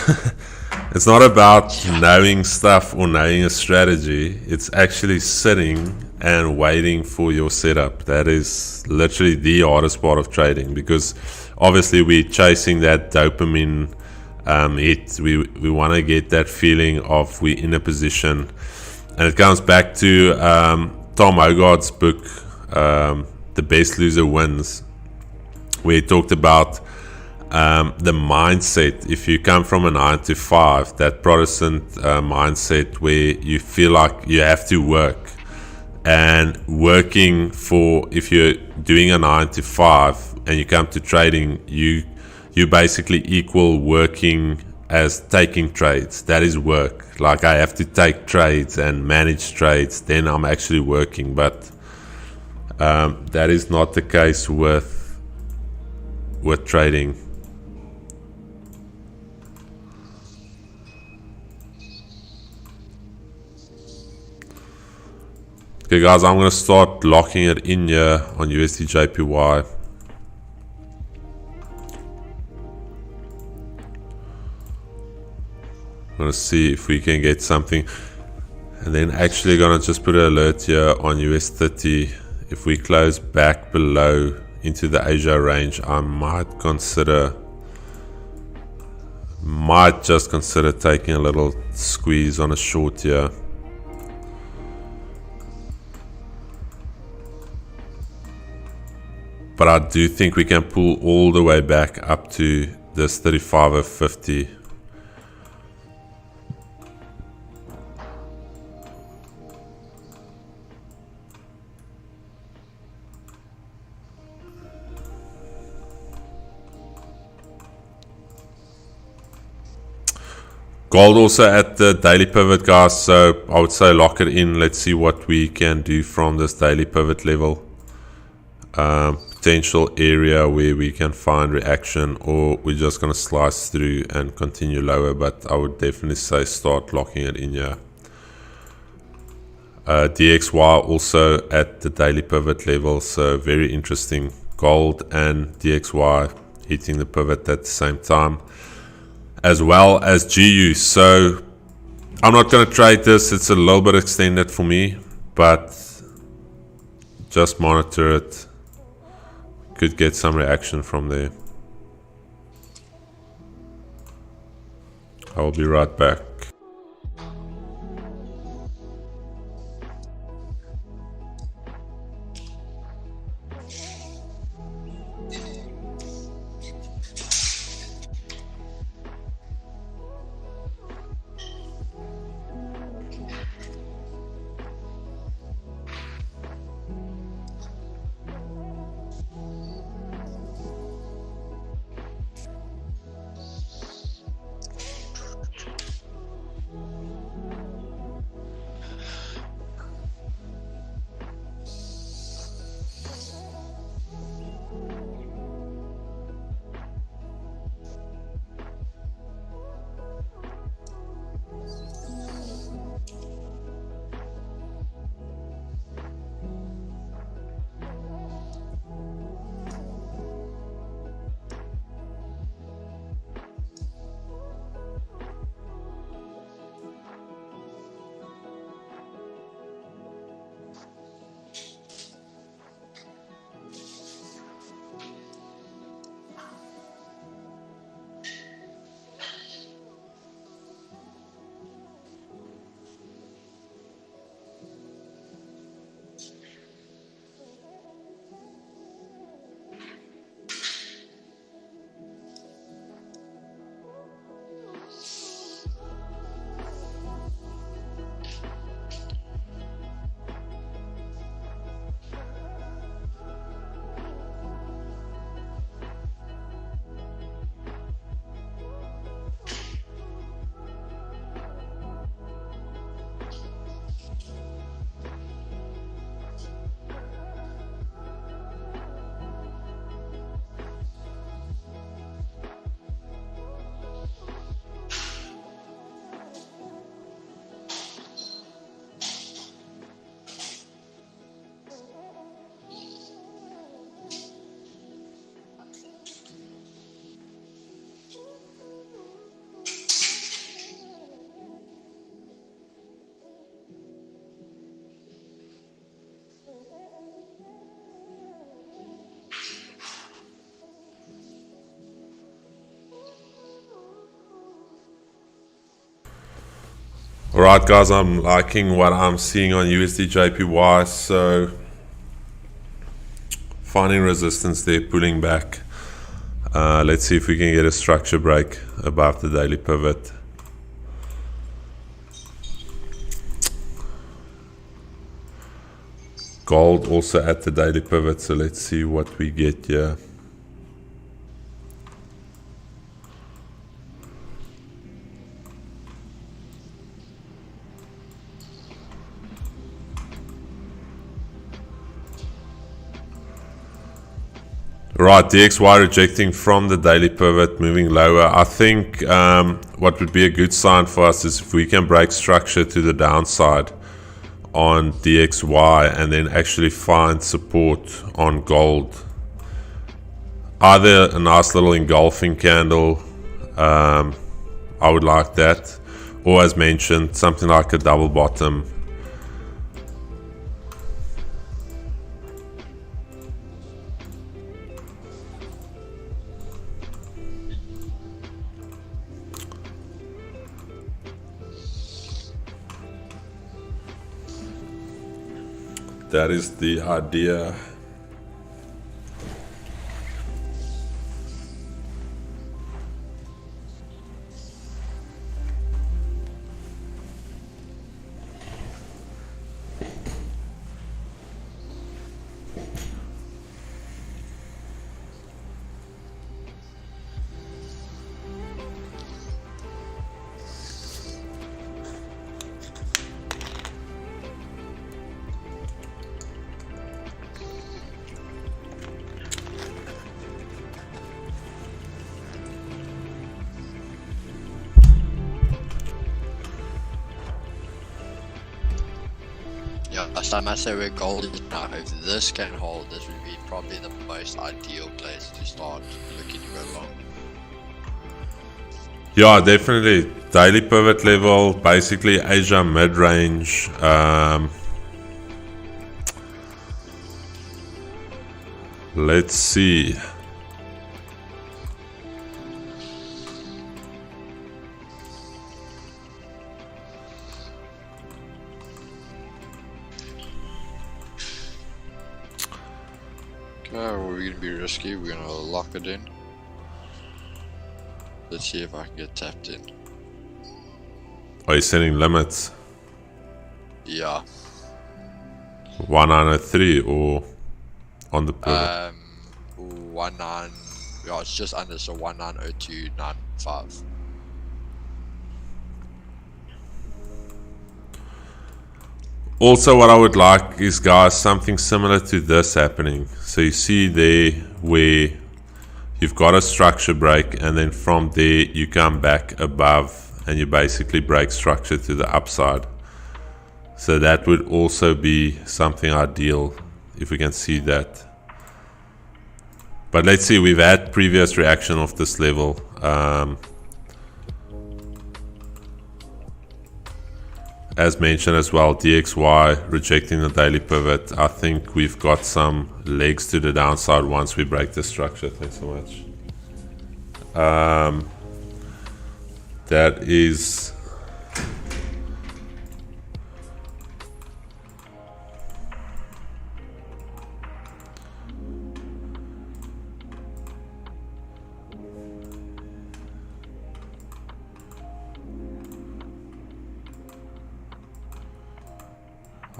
Speaker 1: It's not about knowing stuff or knowing a strategy. It's actually sitting and waiting for your setup. That is literally the hardest part of trading, because obviously we're chasing that dopamine hit. We want to get that feeling of we're in a position, and it comes back to Tom Hogarth's book, The Best Loser Wins, where he talked about the mindset. If you come from a 9 to 5, that Protestant mindset where you feel like you have to work, and working for, if you're doing a 9 to 5 and you come to trading, you basically equal working as taking trades. That is work. Like, I have to take trades and manage trades, then I'm actually working. But that is not the case with trading. Okay guys, I'm going to start locking it in here on USD JPY. I'm going to see if we can get something, and then actually going to just put an alert here on US 30. If we close back below into the Asia range, I might consider Might just consider taking a little squeeze on a short here. But I do think we can pull all the way back up to this 35.50. Gold also at the daily pivot, guys, so I would say lock it in. Let's see what we can do from this daily pivot level. Potential area where we can find reaction, or we're just going to slice through and continue lower, but I would definitely say start locking it in here. DXY also at the daily pivot level, so very interesting. Gold and DXY hitting the pivot at the same time, as well as GU. So I'm not going to trade this. It's a little bit extended for me, but just monitor it. Could get some reaction from there. I will be right back. Alright guys, I'm liking what I'm seeing on USD JPY, so finding resistance there, pulling back. Let's see if we can get a structure break above the daily pivot. Gold also at the daily pivot, so let's see what we get here. Right, DXY rejecting from the daily pivot, moving lower. I think what would be a good sign for us is if we can break structure to the downside on DXY and then actually find support on gold. Either a nice little engulfing candle, I would like that, or as mentioned, something like a double bottom. That is the idea.
Speaker 2: Yeah, so I must say where gold is now. If this can hold, this would be probably the most ideal place to start looking to go long.
Speaker 1: Yeah, definitely. Daily pivot level, basically Asia mid-range. Let's see.
Speaker 2: Okay, we're gonna be risky. We're gonna lock it in. Let's see if I can get tapped in.
Speaker 1: Are you setting limits?
Speaker 2: Yeah.
Speaker 1: 1903 or on the pivot?
Speaker 2: 19. Yeah, it's just under, so 190295.
Speaker 1: Also, what I would like is, guys, something similar to this happening. So you see there where you've got a structure break, and then from there you come back above and you basically break structure to the upside. So that would also be something ideal if we can see that. But let's see, we've had previous reaction of this level. As mentioned as well, DXY rejecting the daily pivot. I think we've got some legs to the downside once we break the structure. Thanks so much. That is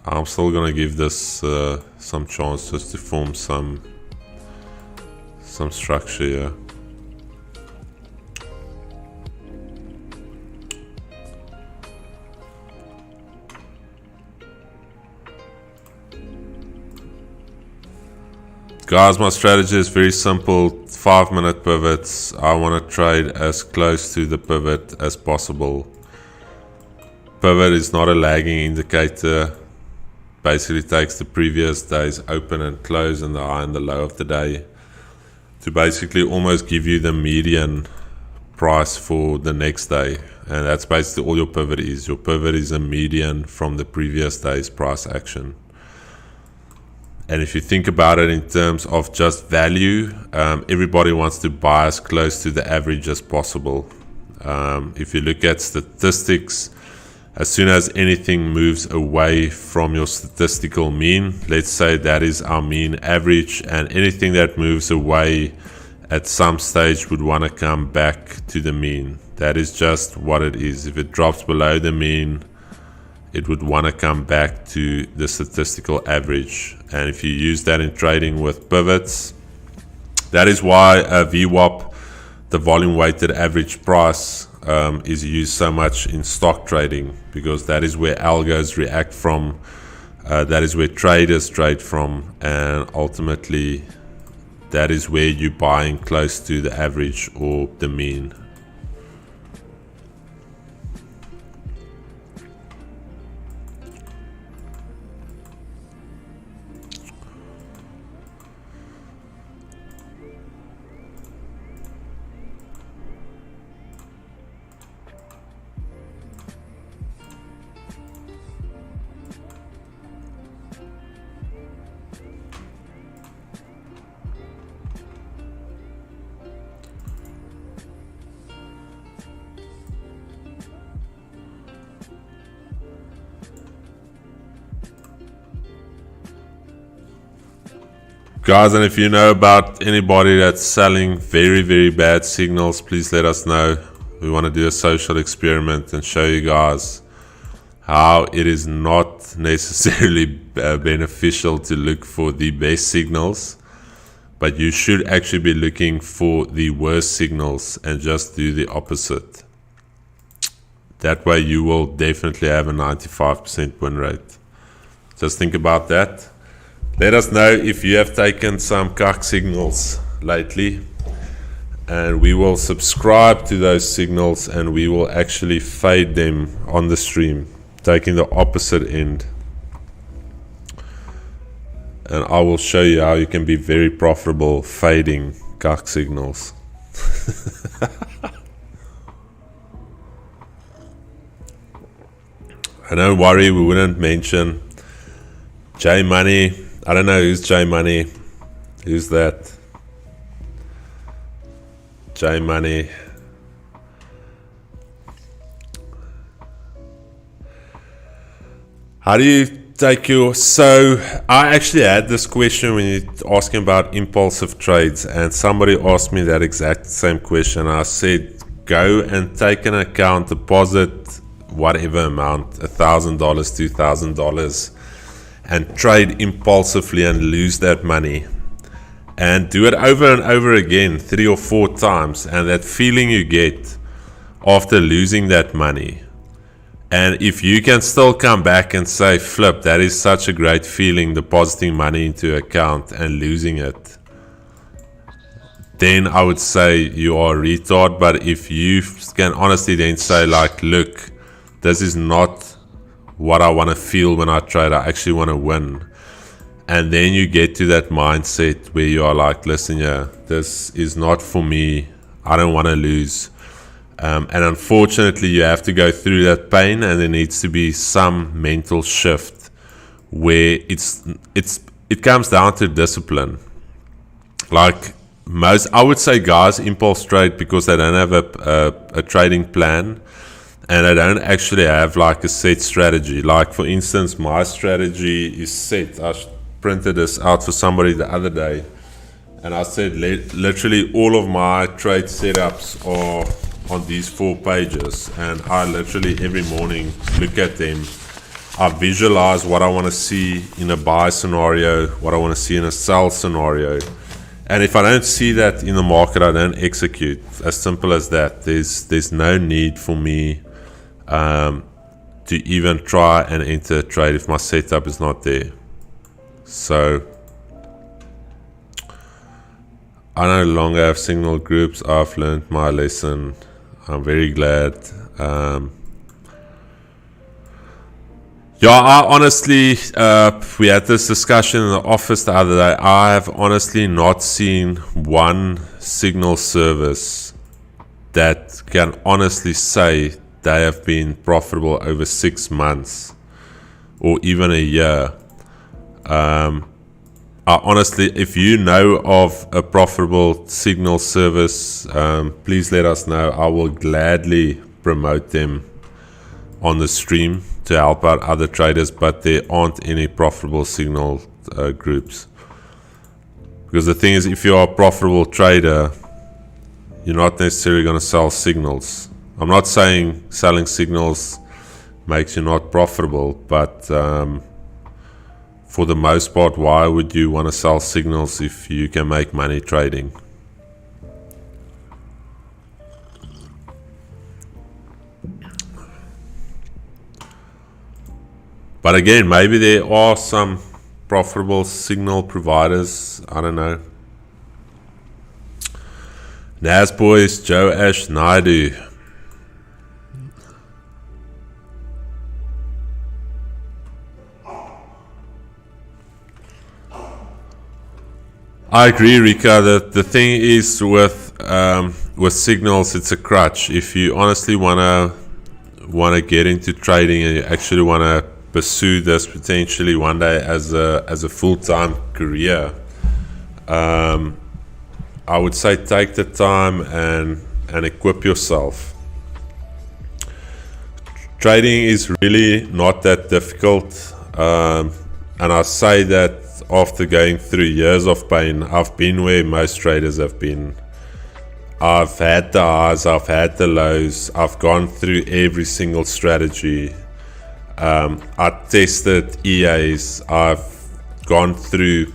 Speaker 1: I'm still gonna give this some chance just to form some structure here. Guys, my strategy is very simple. 5-minute pivots. I want to trade as close to the pivot as possible. Pivot is not a lagging indicator. Basically takes the previous day's open and close and the high and the low of the day to basically almost give you the median price for the next day. And that's basically all your pivot is. Your pivot is a median from the previous day's price action. And if you think about it in terms of just value, everybody wants to buy as close to the average as possible. If you look at statistics, as soon as anything moves away from your statistical mean, let's say that is our mean average, and anything that moves away at some stage would want to come back to the mean. That is just what it is. If it drops below the mean, it would want to come back to the statistical average. And if you use that in trading with pivots, that is why a VWAP, the volume weighted average price, is used so much in stock trading, because that is where algos react from, that is where traders trade from, and ultimately that is where you're buying close to the average or the mean. Guys, and if you know about anybody that's selling very, very bad signals, please let us know. We want to do a social experiment and show you guys how it is not necessarily beneficial to look for the best signals, but you should actually be looking for the worst signals and just do the opposite. That way you will definitely have a 95% win rate. Just think about that. Let us know if you have taken some cuck signals lately, and we will subscribe to those signals and we will actually fade them on the stream, taking the opposite end. And I will show you how you can be very profitable fading cuck signals. And don't worry, we wouldn't mention J Money. I don't know who's J Money. Who's that? J Money. How do you take your... So I actually had this question when you're asking about impulsive trades, and somebody asked me that exact same question. I said, go and take an account, deposit whatever amount, $1,000, $2,000, and trade impulsively and lose that money. And do it over and over again, 3 or 4 times, and that feeling you get after losing that money. And if you can still come back and say, flip, that is such a great feeling, depositing money into an account and losing it, then I would say you are a retard. But if you can honestly then say, like, look, this is not what I want to feel when I trade, I actually want to win. And then you get to that mindset where you are like, listen, yeah, this is not for me, I don't want to lose. And unfortunately you have to go through that pain, and there needs to be some mental shift where it comes down to discipline. Like most, I would say, guys impulse trade because they don't have a trading plan, and I don't actually have like a set strategy. Like for instance, my strategy is set. I printed this out for somebody the other day, and I said literally all of my trade setups are on these 4 pages, and I literally every morning look at them. I visualize what I want to see in a buy scenario, what I want to see in a sell scenario, and if I don't see that in the market, I don't execute. As simple as that. There's no need for me to even try and enter a trade if my setup is not there. So I no longer have signal groups. I've learned my lesson. I'm very glad. Yeah, I honestly, we had this discussion in the office the other day. I have honestly not seen one signal service that can honestly say they have been profitable over 6 months or even a year. I honestly, if you know of a profitable signal service, please let us know. I will gladly promote them on the stream to help out other traders, but there aren't any profitable signal groups. Because the thing is, if you are a profitable trader, you're not necessarily going to sell signals. I'm not saying selling signals makes you not profitable, but for the most part, why would you want to sell signals if you can make money trading? But again, maybe there are some profitable signal providers. I don't know. Nas Boys, Joe Ash Naidu. I agree, Rika. The thing is with signals, it's a crutch. If you honestly wanna get into trading and you actually wanna pursue this potentially one day as a full-time career, I would say take the time and equip yourself. Trading is really not that difficult, and I say that after going through years of pain, I've been where most traders have been. I've had the highs, I've had the lows, I've gone through every single strategy. I tested EAs, I've gone through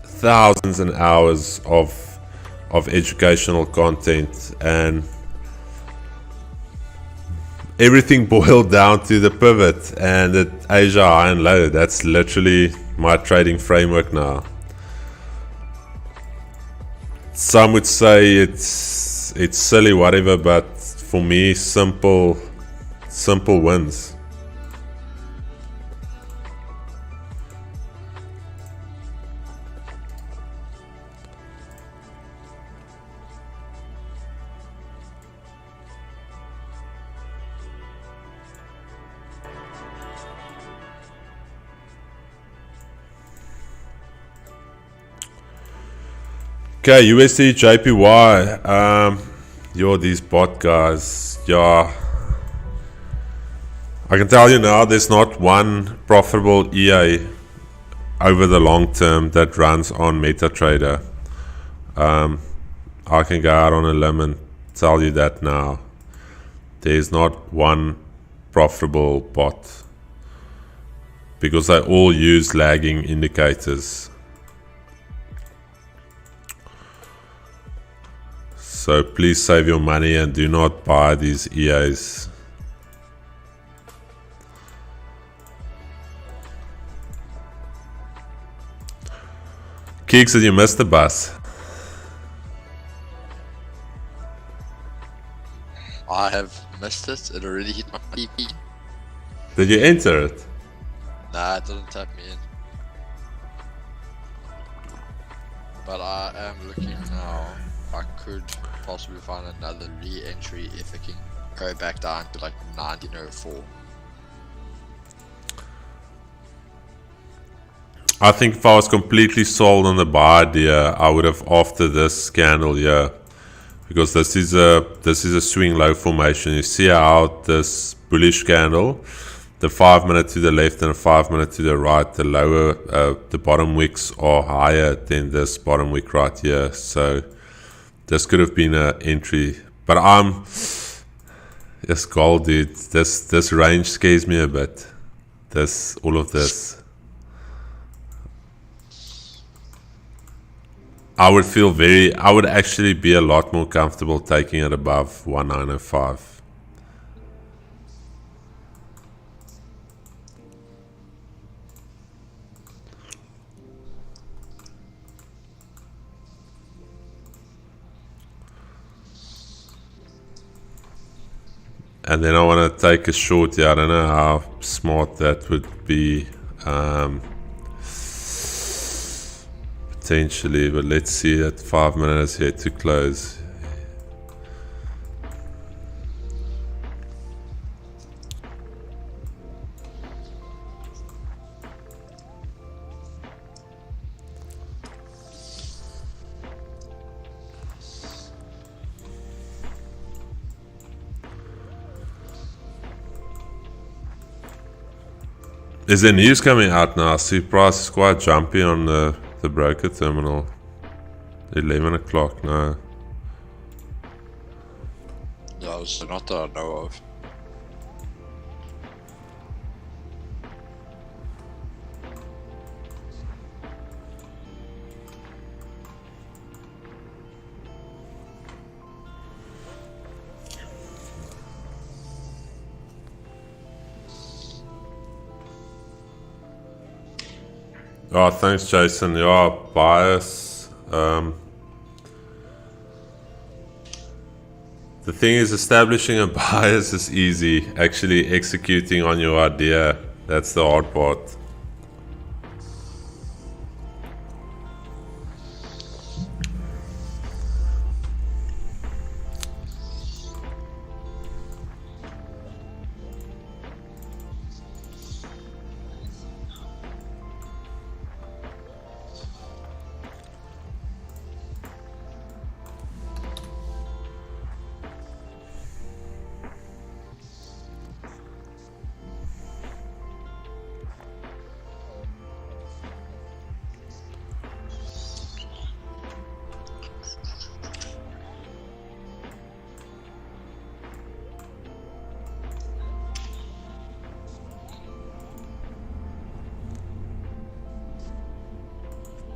Speaker 1: thousands and hours of educational content, and everything boiled down to the pivot and the Asia high and low. That's literally my trading framework now. Some would say it's silly, whatever, but for me, simple wins. Okay, USD JPY. These bot guys. Yeah, I can tell you now, there's not one profitable EA over the long term that runs on MetaTrader. I can go out on a limb and tell you that now. There's not one profitable bot because they all use lagging indicators. So please save your money and do not buy these EAs. Keeks, did you miss the bus?
Speaker 2: I have missed it. It already hit my PP.
Speaker 1: Did you enter it?
Speaker 2: Nah, it didn't tap me in. But I am looking now. I could possibly find another re-entry if I can go back down to like 1904.
Speaker 1: I think if I was completely sold on the buy idea, I would have after this scandal here, because this is a swing low formation. You see how this bullish candle, the 5 minute to the left and the 5 minute to the right, the lower the bottom wicks are higher than this bottom wick right here. So this could have been an entry, but this gold, dude. This range scares me a bit. All of this. I would actually be a lot more comfortable taking it above 1905. And then I want to take a short here. I don't know how smart that would be. Potentially, but let's see that 5 minutes here to close. Is there news coming out now? I see price is quite jumpy on the broker terminal. 11 o'clock now.
Speaker 2: No, it's not that I know of.
Speaker 1: Oh, thanks, Jason. Yeah, bias. The thing is, establishing a bias is easy. Actually executing on your idea, that's the hard part.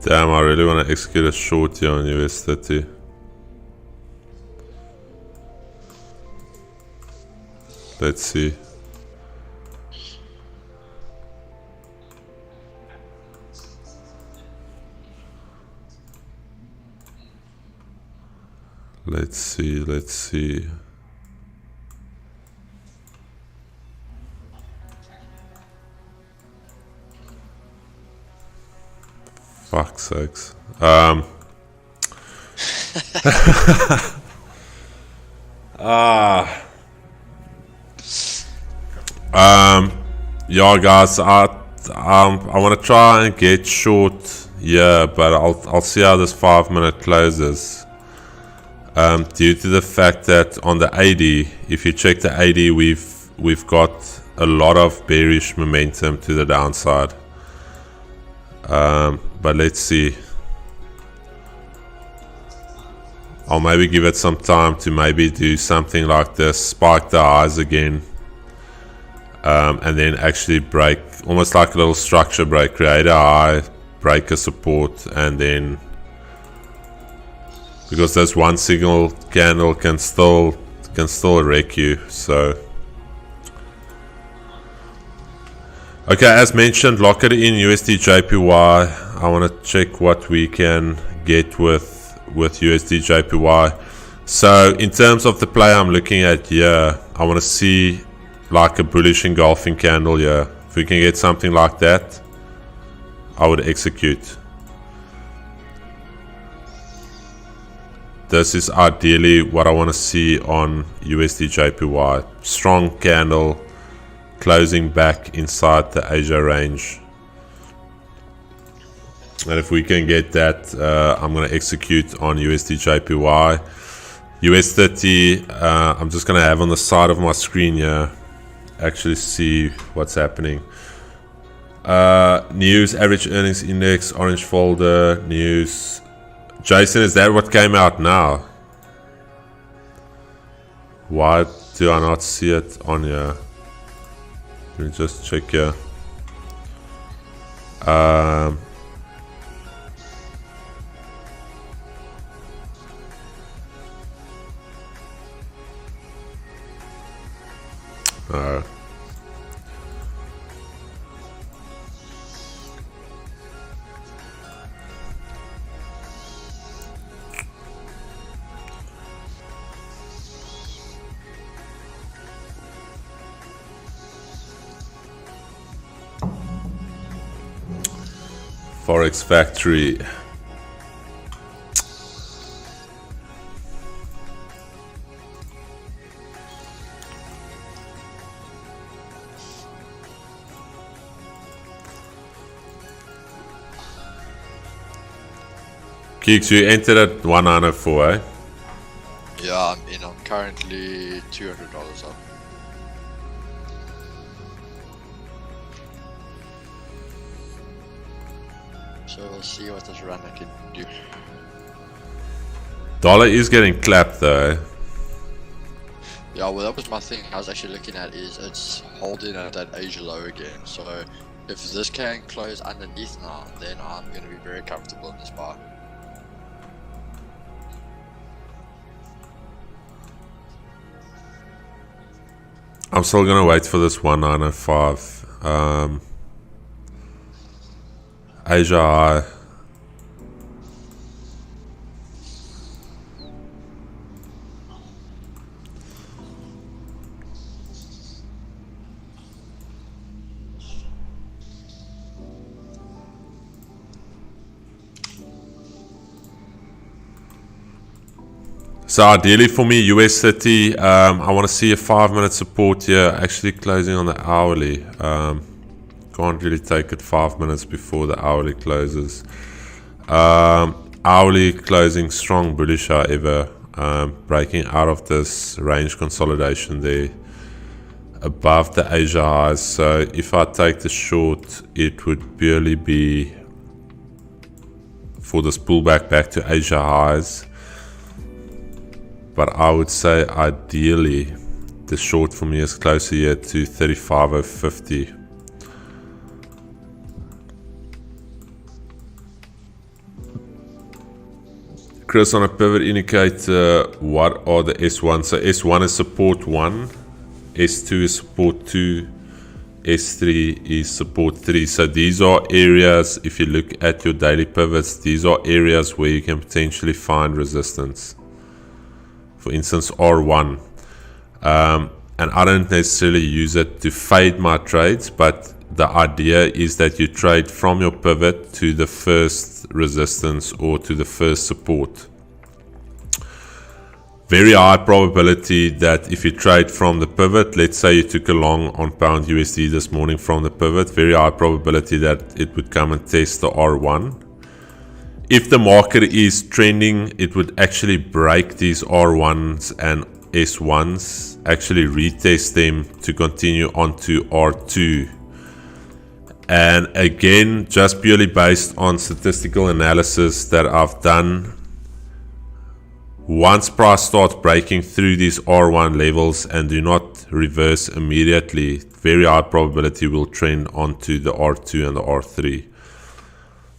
Speaker 1: Damn, I really want to execute a short here on US30. Let's see. Let's see. Fuck's sakes. Yeah, guys, I want to try and get short here, but I'll see how this 5-minute closes. Due to the fact that on the 80, if you check the 80, we've got a lot of bearish momentum to the downside. But let's see. I'll maybe give it some time to maybe do something like this, spike the highs again, and then actually break, almost like a little structure break, create a high, break a support, and then, because this one single candle can still wreck you. So okay, as mentioned, lock it in USD JPY. I want to check what we can get with USD JPY. So in terms of the play I'm looking at here, I want to see like a bullish engulfing candle here. If we can get something like that, I would execute. This is ideally what I want to see on USD JPY. Strong candle closing back inside the Asia range. And if we can get that, I'm going to execute on USD JPY. US30, I'm just going to have on the side of my screen here, actually see what's happening. News, average earnings index, orange folder, news. Jason, is that what came out now? Why do I not see it on here? Let me just check here. Forex Factory. Keeks, you entered at 104, eh?
Speaker 2: Yeah, I'm in. I'm currently $200 up. So we'll see what this run I can do.
Speaker 1: Dollar is getting clapped though, eh?
Speaker 2: Yeah, well that was my thing I was actually looking at, is it's holding at that Asia low again. So if this can close underneath now, then I'm going to be very comfortable in this buy.
Speaker 1: I'm still gonna wait for this 1905. Asia high. So ideally for me, US30, I want to see a 5-minute support here, actually closing on the hourly. Can't really take it 5 minutes before the hourly closes. Hourly closing strong bullish, however, breaking out of this range consolidation there above the Asia highs. So if I take the short, it would purely be for this pullback back to Asia highs. But I would say ideally the short for me is closer here to 35.050. Chris, on a pivot indicator, what are the S1? So S1 is support 1, S2 is support 2, S3 is support 3. So these are areas, if you look at your daily pivots, these are areas where you can potentially find resistance. For instance, R1. And I don't necessarily use it to fade my trades, but the idea is that you trade from your pivot to the first resistance or to the first support. Very high probability that if you trade from the pivot, let's say you took a long on pound USD this morning from the pivot, very high probability that it would come and test the R1. If the market is trending, it would actually break these R1s and S1s, actually retest them to continue on to R2. And again, just purely based on statistical analysis that I've done, once price starts breaking through these R1 levels and do not reverse immediately, very high probability will trend onto the R2 and the R3.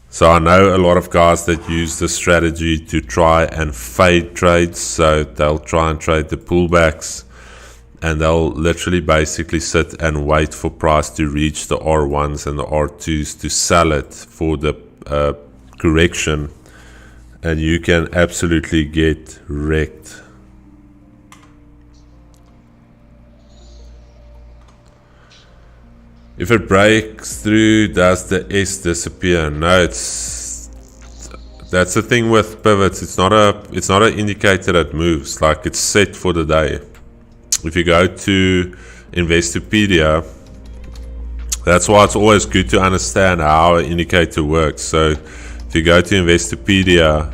Speaker 1: So I know a lot of guys that use this strategy to try and fade trades. So they'll try and trade the pullbacks, and they'll literally basically sit and wait for price to reach the R1s and the R2s to sell it for the correction, and you can absolutely get wrecked. If it breaks through, does the S disappear? No, that's the thing with pivots. It's not an indicator that moves. Like, it's set for the day. If you go to Investopedia, that's why it's always good to understand how an indicator works. So if you go to Investopedia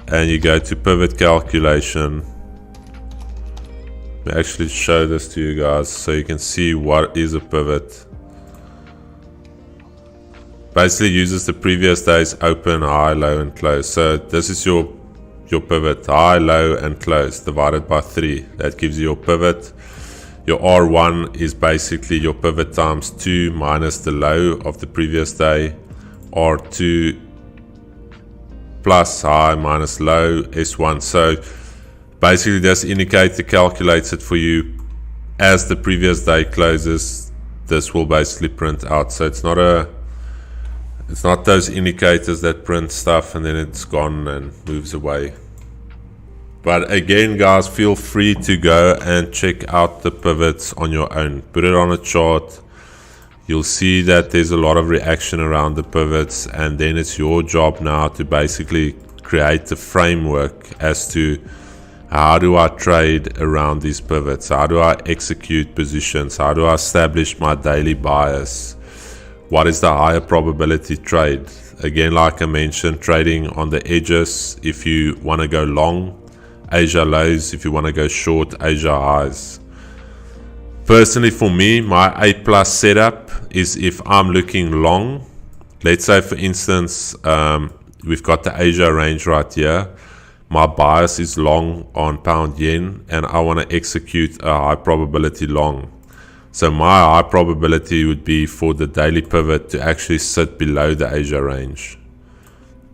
Speaker 1: and you go to pivot calculation, let me actually show this to you guys so you can see what is a pivot. Basically uses the previous day's open, high, low, and close. So this is your pivot, high, low, and close divided by 3. That gives you your pivot. Your R1 is basically your pivot times 2 minus the low of the previous day. R2 plus high minus low, S1. So basically this indicator calculates it for you as the previous day closes. This will basically print out. So it's not those indicators that print stuff and then it's gone and moves away. But again, guys, feel free to go and check out the pivots on your own. Put it on a chart. You'll see that there's a lot of reaction around the pivots, and then it's your job now to basically create a framework as to how do I trade around these pivots? How do I execute positions? How do I establish my daily bias? What is the higher probability trade? Again, like I mentioned, trading on the edges if you want to go long, Asia lows if you want to go short, Asia highs. Personally, for me, my A+ setup is if I'm looking long. Let's say, for instance, we've got the Asia range right here. My bias is long on pound yen, and I want to execute a high probability long. So my high probability would be for the daily pivot to actually sit below the Asia range.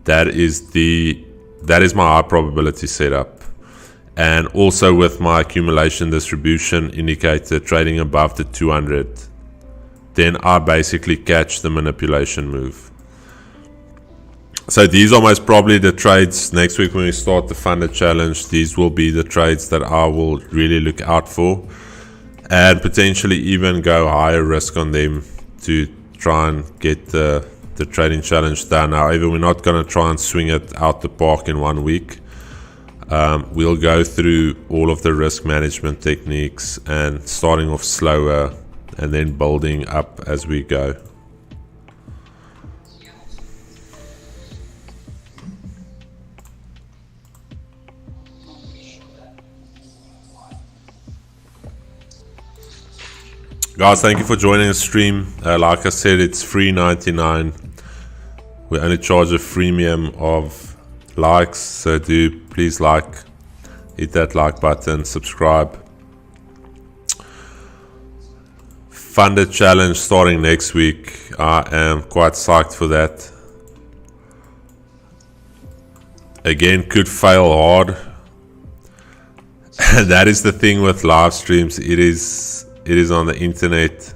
Speaker 1: That is my high probability setup. And also with my accumulation distribution indicator trading above the 200, then I basically catch the manipulation move. So these are most probably the trades next week when we start the funded challenge. These will be the trades that I will really look out for, and potentially even go higher risk on them to try and get the trading challenge done. However, we're not going to try and swing it out the park in 1 week. We'll go through all of the risk management techniques and starting off slower and then building up as we go. Guys, thank you for joining the stream. Like I said, it's free 99. We only charge a freemium of likes, so do please hit that like button, subscribe. Funded challenge starting next week. I am quite psyched for that. again, could fail hard. And that is the thing with live streams. It is on the internet,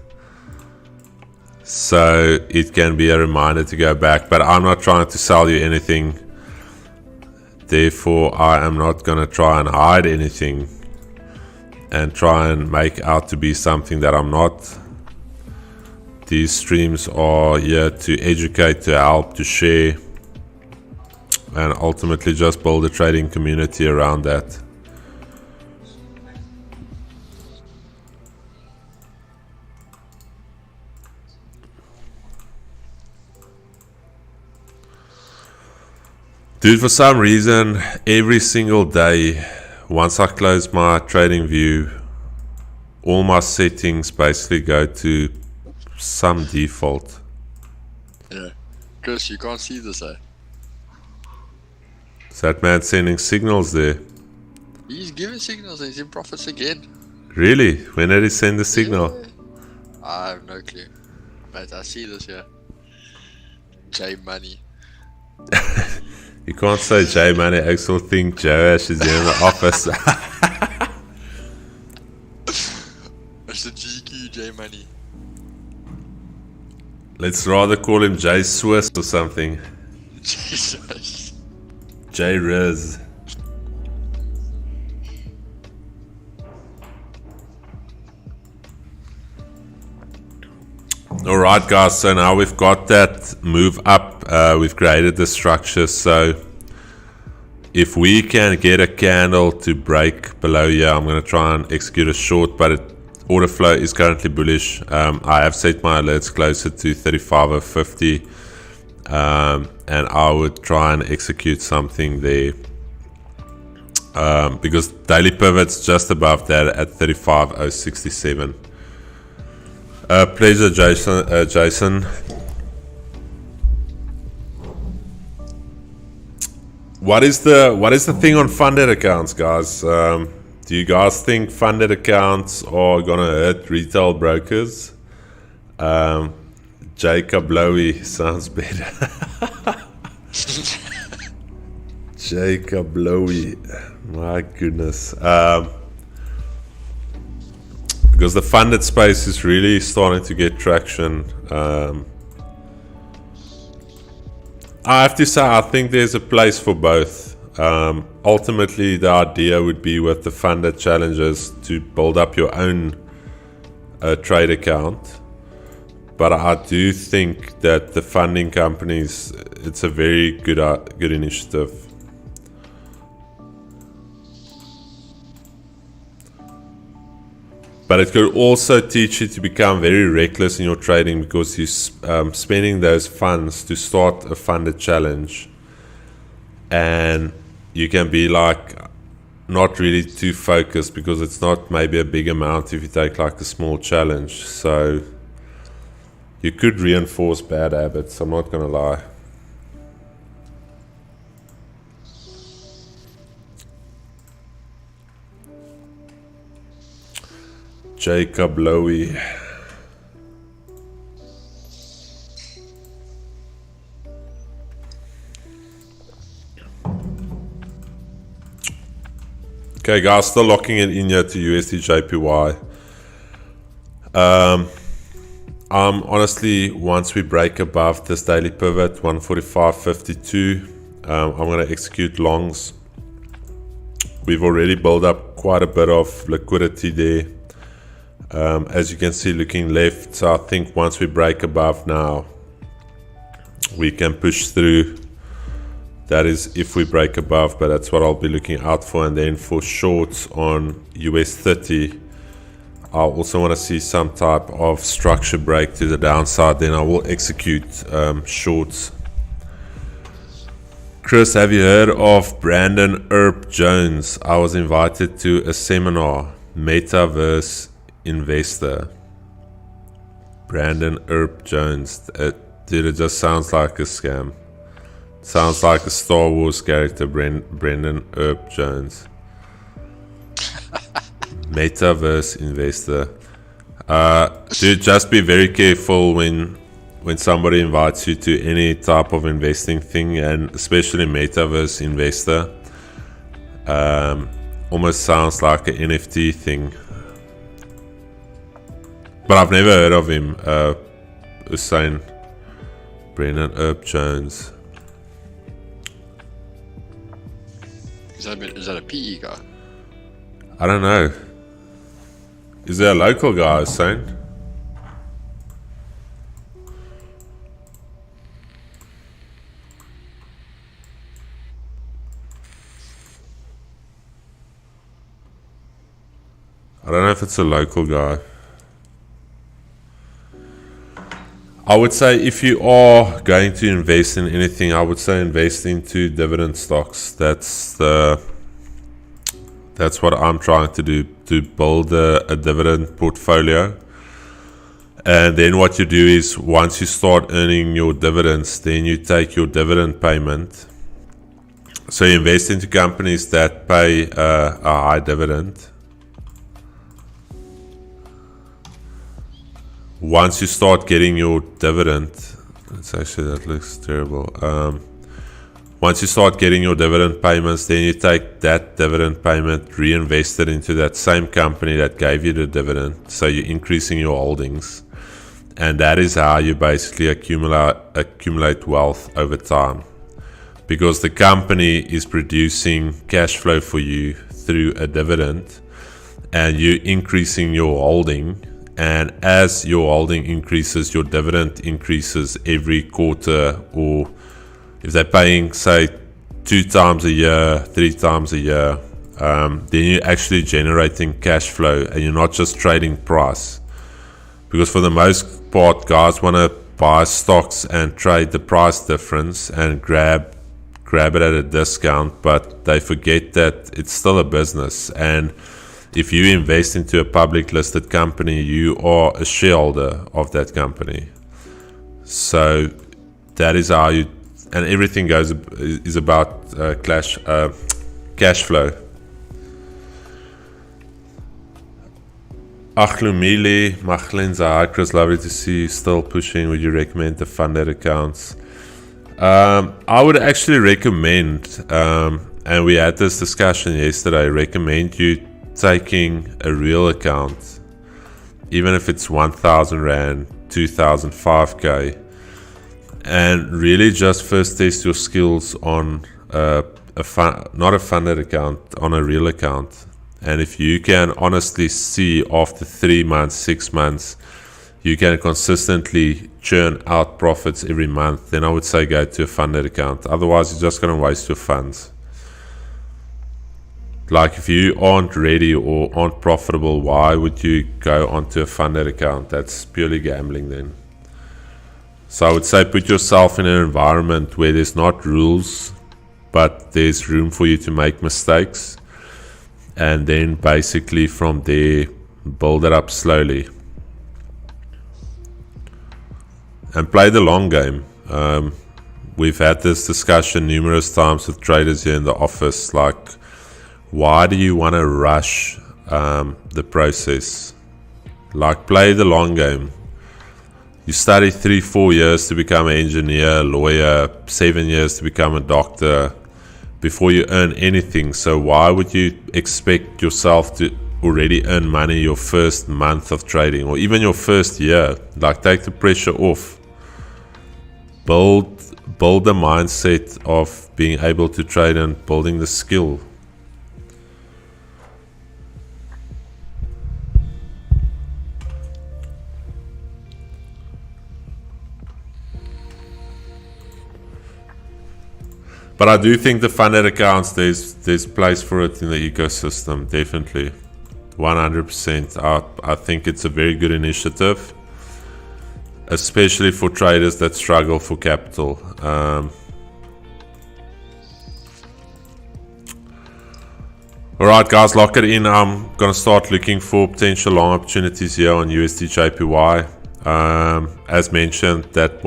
Speaker 1: so it can be a reminder to go back. But I'm not trying to sell you anything. Therefore, I am not going to try and hide anything and try and make out to be something that I'm not. These streams are here to educate, to help, to share, and ultimately just build a trading community around that. Dude, for some reason, every single day, once I close my trading view, all my settings basically go to some default.
Speaker 2: Yeah, Chris, you can't see this, eh?
Speaker 1: Is that man sending signals there?
Speaker 2: He's giving signals and he's in profits again.
Speaker 1: Really? When did he send the signal?
Speaker 2: Yeah. I have no clue. But I see this here. J Money.
Speaker 1: You can't say J Money. I still think Joe Ash is here in the office.
Speaker 2: It's the GQ J Money.
Speaker 1: Let's rather call him J Swiss or something.
Speaker 2: Jesus.
Speaker 1: J Riz. Alright guys, so now we've got that move up, we've created the structure, so if we can get a candle to break below here, I'm going to try and execute a short, but order flow is currently bullish. I have set my alerts closer to 35 or 50, and I would try and execute something there, because daily pivot's just above that at 35.067. Pleasure, Jason. What is the thing on funded accounts, guys? Do you guys think funded accounts are gonna hurt retail brokers? Jacob Lowy sounds better. Jacob Lowy, my goodness. Because the funded space is really starting to get traction. I have to say, I think there's a place for both. Ultimately, the idea would be with the funded challenges to build up your own trade account. But I do think that the funding companies, it's a very good initiative. But it could also teach you to become very reckless in your trading, because you're spending those funds to start a funded challenge, and you can be like not really too focused because it's not maybe a big amount if you take like a small challenge. So you could reinforce bad habits, I'm not gonna lie. Jacob Lowy. Okay guys, still locking it in here to USD JPY. I'm honestly, once we break above this daily pivot 145.52, I'm going to execute longs. We've already built up quite a bit of liquidity there. As you can see, looking left, so I think once we break above now, we can push through. That is if we break above, but that's what I'll be looking out for. And then for shorts on US 30, I also want to see some type of structure break to the downside, then I will execute shorts. Chris, have you heard of Brandon Earp Jones? I was invited to a seminar, Metaverse Investor. Brandon Earp Jones. Dude, it just sounds like a scam. Sounds like a Star Wars character, Brendan Earp Jones. Metaverse Investor. Dude, just be very careful when when somebody invites you to any type of investing thing, and especially metaverse investor, almost sounds like an NFT thing. But I've never heard of him. Hussein, Brennan, Herb Jones.
Speaker 2: Is that a PE guy?
Speaker 1: I don't know. Is there a local guy, Hussein? I don't know if it's a local guy. I would say if you are going to invest in anything, I would say invest into dividend stocks. That's what I'm trying to do, to build a dividend portfolio. And then what you do is, once you start earning your dividends, then you take your dividend payment. So you invest into companies that pay a high dividend. Once you start getting your dividend, that looks terrible. Once you start getting your dividend payments, then you take that dividend payment, reinvest it into that same company that gave you the dividend. So you're increasing your holdings, and that is how you basically accumulate wealth over time, because the company is producing cash flow for you through a dividend, and you're increasing your holding. And as your holding increases, your dividend increases every quarter, or if they're paying, say, 2 times a year, 3 times a year, then you're actually generating cash flow, and you're not just trading price. Because for the most part, guys want to buy stocks and trade the price difference and grab it at a discount, but they forget that it's still a business. And if you invest into a public listed company, you are a shareholder of that company. So that is how you, and everything is about cash flow. Achlumili, Machlenza, hi Chris, lovely to see you still pushing. Would you recommend the funded accounts? I would actually recommend, and we had this discussion yesterday, recommend you taking a real account, even if it's 1,000 Rand, 2,000, 5K, and really just first test your skills on not a funded account, on a real account. And if you can honestly see after 3 months, 6 months, you can consistently churn out profits every month, then I would say go to a funded account. Otherwise, you're just going to waste your funds. Like, if you aren't ready or aren't profitable, why would you go onto a funded account? That's purely gambling then. So I would say put yourself in an environment where there's not rules, but there's room for you to make mistakes. And then basically from there, build it up slowly. And play the long game. We've had this discussion numerous times with traders here in the office, like, why do you want to rush the process? Like, play the long game. You study 3-4 years to become an engineer, lawyer, 7 years to become a doctor before you earn anything. So why would you expect yourself to already earn money your first month of trading, or even your first year? Like, take the pressure off. Build the mindset of being able to trade and building the skill. But I do think the funded accounts, there's place for it in the ecosystem, definitely, 100%. I think it's a very good initiative, especially for traders that struggle for capital. Alright guys, lock it in. I'm going to start looking for potential long opportunities here on USD JPY. As mentioned, that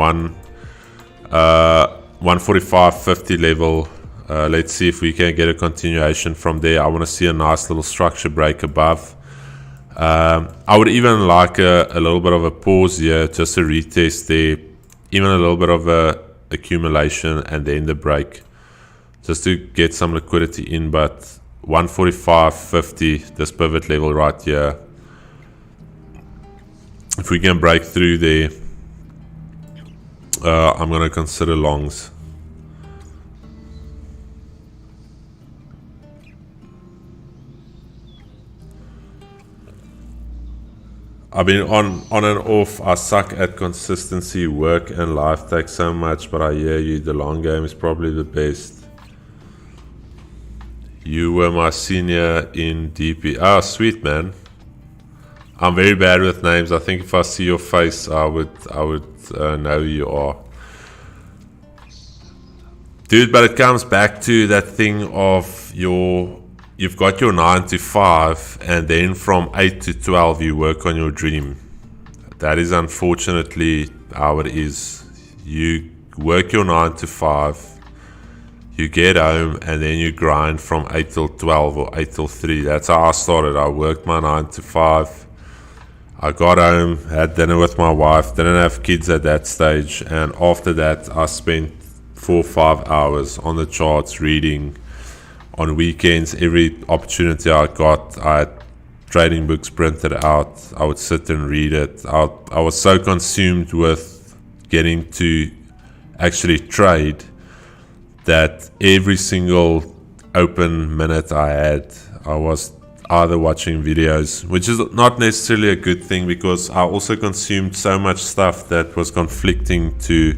Speaker 1: 145.50 level, let's see if we can get a continuation from there. I want to see a nice little structure break above. I would even like a little bit of a pause here, just to retest there, even a little bit of a accumulation and then the break, just to get some liquidity in. But 145.50, this pivot level right here, if we can break through there, I'm going to consider longs. I mean, on and off, I suck at consistency. Work and life take so much, but I hear you, the long game is probably the best. You were my senior in DP. Oh, sweet, man. I'm very bad with names. I think if I see your face, I would know who you are. Dude, but it comes back to that thing of you've got your 9 to 5, and then from 8 to 12 you work on your dream. That is unfortunately how it is. You work your 9 to 5, you get home, and then you grind from 8 till 12 or 8 till 3. That's how I started. I worked my 9 to 5. I got home, had dinner with my wife, didn't have kids at that stage, and after that I spent 4 or 5 hours on the charts reading. On weekends, every opportunity I got, I had trading books printed out. I would sit and read it. I was so consumed with getting to actually trade that every single open minute I had, I was either watching videos, which is not necessarily a good thing, because I also consumed so much stuff that was conflicting to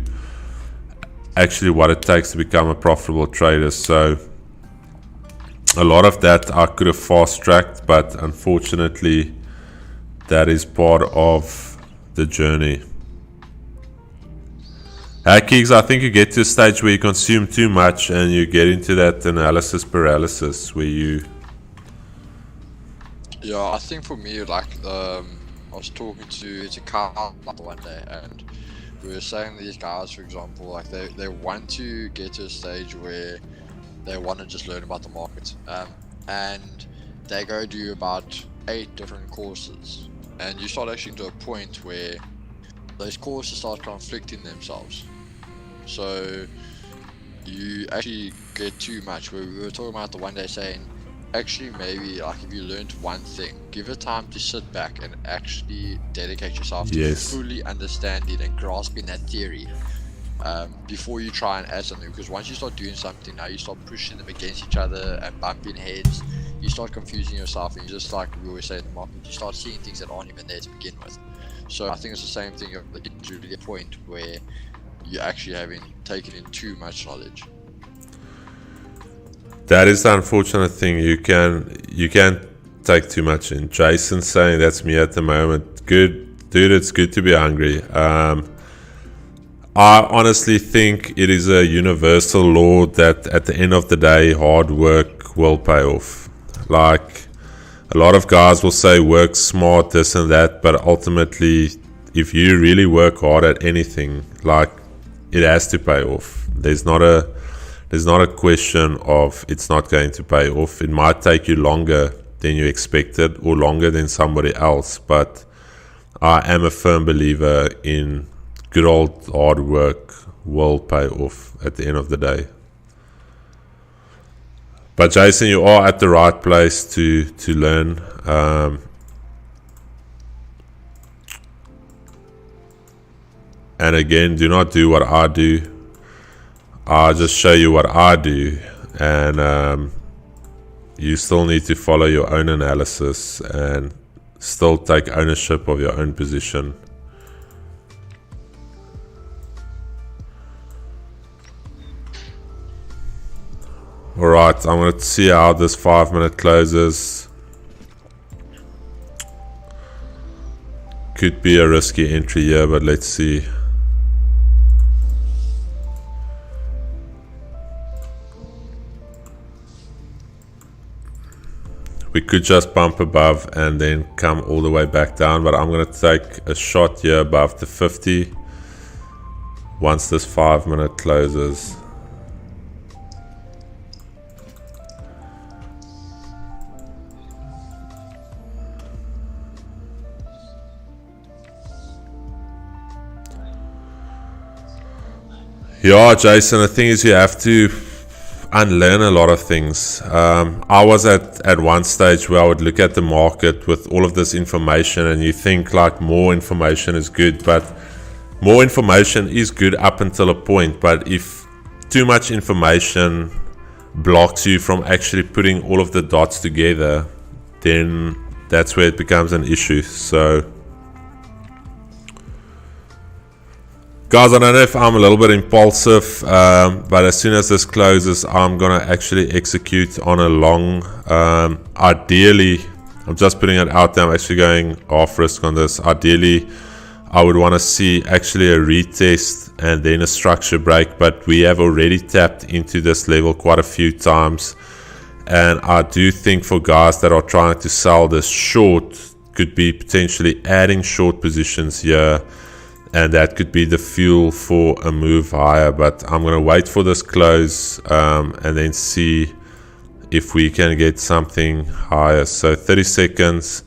Speaker 1: actually what it takes to become a profitable trader. So a lot of that I could have fast-tracked, but unfortunately that is part of the journey. Kings, I think you get to a stage where you consume too much and you get into that analysis paralysis where you...
Speaker 2: Yeah, I think for me, like, I was talking to Carl one day, and we were saying these guys, for example, like they want to get to a stage where they want to just learn about the market, and they go do about 8 different courses, and you start actually to a point where those courses start conflicting themselves. So you actually get too much. Where we were talking about the one day saying, actually maybe like if you learned one thing, give it time to sit back and actually dedicate yourself to fully understanding and grasping that theory before you try and add something. Because once you start doing something, now you start pushing them against each other and bumping heads, you start confusing yourself, and you just, like we always say in the market, you start seeing things that aren't even there to begin with. So I think it's the same thing. You're getting to the point where you're actually having taken in too much knowledge.
Speaker 1: That is the unfortunate thing. You can't take too much in. Jason's saying that's me at the moment. Good, dude. It's good to be hungry. I honestly think it is a universal law that at the end of the day, hard work will pay off. Like, a lot of guys will say work smart, this and that, but ultimately, if you really work hard at anything, like, it has to pay off. There's not a question of it's not going to pay off. It might take you longer than you expected or longer than somebody else, but I am a firm believer in good old hard work will pay off at the end of the day. But Jason, you are at the right place to learn. And again, do not do what I do. I'll just show you what I do, and you still need to follow your own analysis and still take ownership of your own position. Alright, I'm going to see how this 5-minute closes. Could be a risky entry here, but let's see. We could just bump above and then come all the way back down, but I'm going to take a shot here above the 50 once this 5-minute closes. Yeah, Jason, the thing is you have to unlearn a lot of things. I was at one stage where I would look at the market with all of this information and you think like more information is good, but more information is good up until a point. But if too much information blocks you from actually putting all of the dots together, then that's where it becomes an issue. So guys, I don't know if I'm a little bit impulsive, but as soon as this closes, I'm gonna actually execute on a long. Ideally, I'm just putting it out there, I'm actually going off risk on this. Ideally, I would want to see actually a retest and then a structure break, but we have already tapped into this level quite a few times. And I do think for guys that are trying to sell this short, could be potentially adding short positions here, and that could be the fuel for a move higher. But I'm going to wait for this close and then see if we can get something higher. So 30 seconds,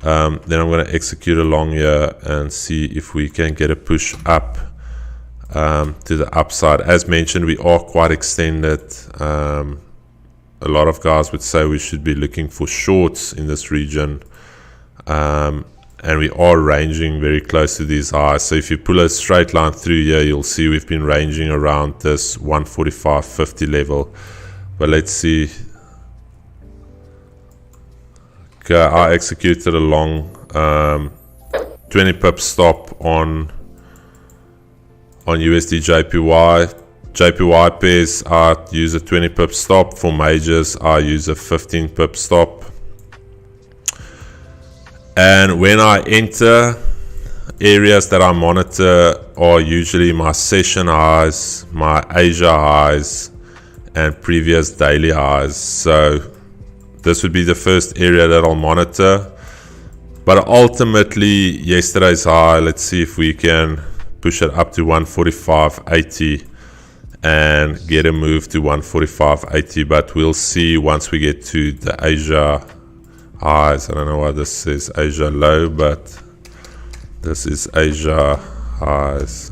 Speaker 1: then I'm going to execute along here and see if we can get a push up to the upside. As mentioned, we are quite extended. A lot of guys would say we should be looking for shorts in this region. And we are ranging very close to these highs. So if you pull a straight line through here, you'll see we've been ranging around this 145.50 level. But let's see. Okay, I executed a long 20 pip stop on USD JPY. JPY pairs, I use a 20 pip stop. For majors, I use a 15 pip stop. And when I enter, areas that I monitor are usually my session highs, my Asia highs, and previous daily highs. So this would be the first area that I'll monitor. But ultimately, yesterday's high, let's see if we can push it up to 145.80 and get a move to 145.80. But we'll see once we get to the Asia highs. I don't know why this says Asia low, but this is Asia highs.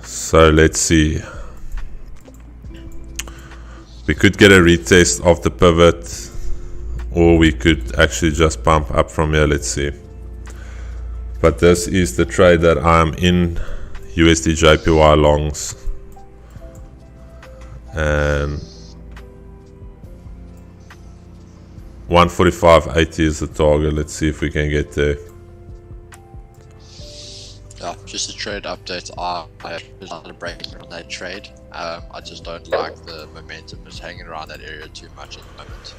Speaker 1: So let's see. We could get a retest of the pivot, or we could actually just pump up from here. Let's see. But this is the trade that I'm in, USD JPY longs, and 145.80 is the target. Let's see if we can get there.
Speaker 2: Yeah, just a trade update. I decided to break on that trade. I just don't like the momentum is hanging around that area too much at the moment.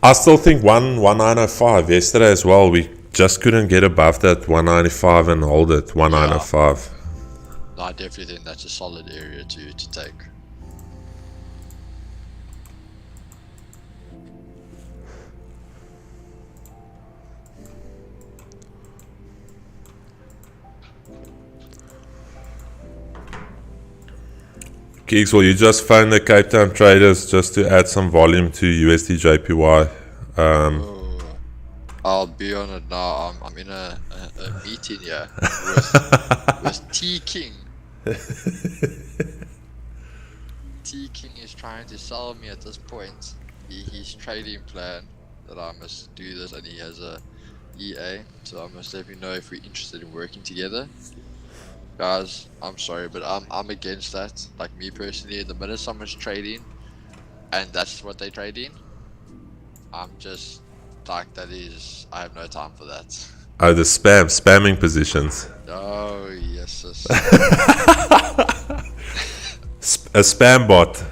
Speaker 1: I still think 195 yesterday as well. We just couldn't get above that 195 and hold it 195.
Speaker 2: Yeah. I definitely think that's a solid area to take.
Speaker 1: Keeks, will you just phone the Cape Town traders just to add some volume to USD JPY?
Speaker 2: I'll be on it now. I'm in a meeting here with T King. T King is trying to sell me at this point. His trading plan that I must do this, and he has a EA, so I must let me know if we're interested in working together. Guys, I'm sorry, but I'm against that. Like me personally, the minute someone's trading and that's what they trade in, I'm just like, that is, I have no time for that.
Speaker 1: Oh, the spamming positions.
Speaker 2: Oh yes, yes.
Speaker 1: A spam bot.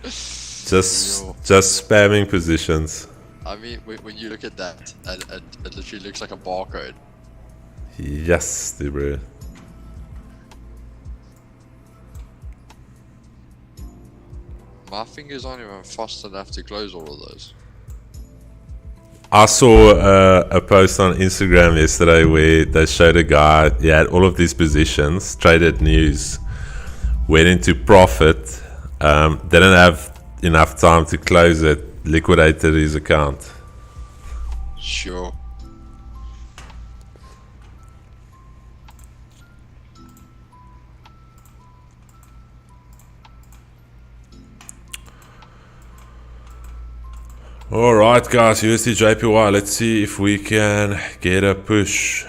Speaker 1: Just spamming positions.
Speaker 2: I mean, when you look at that, it literally looks like a barcode.
Speaker 1: Yes, bro.
Speaker 2: My fingers aren't even fast enough to close all of those.
Speaker 1: I saw a post on Instagram yesterday where they showed a guy, he had all of these positions, traded news, went into profit, didn't have enough time to close it, liquidated his account.
Speaker 2: Sure.
Speaker 1: Alright guys, USD JPY, let's see if we can get a push.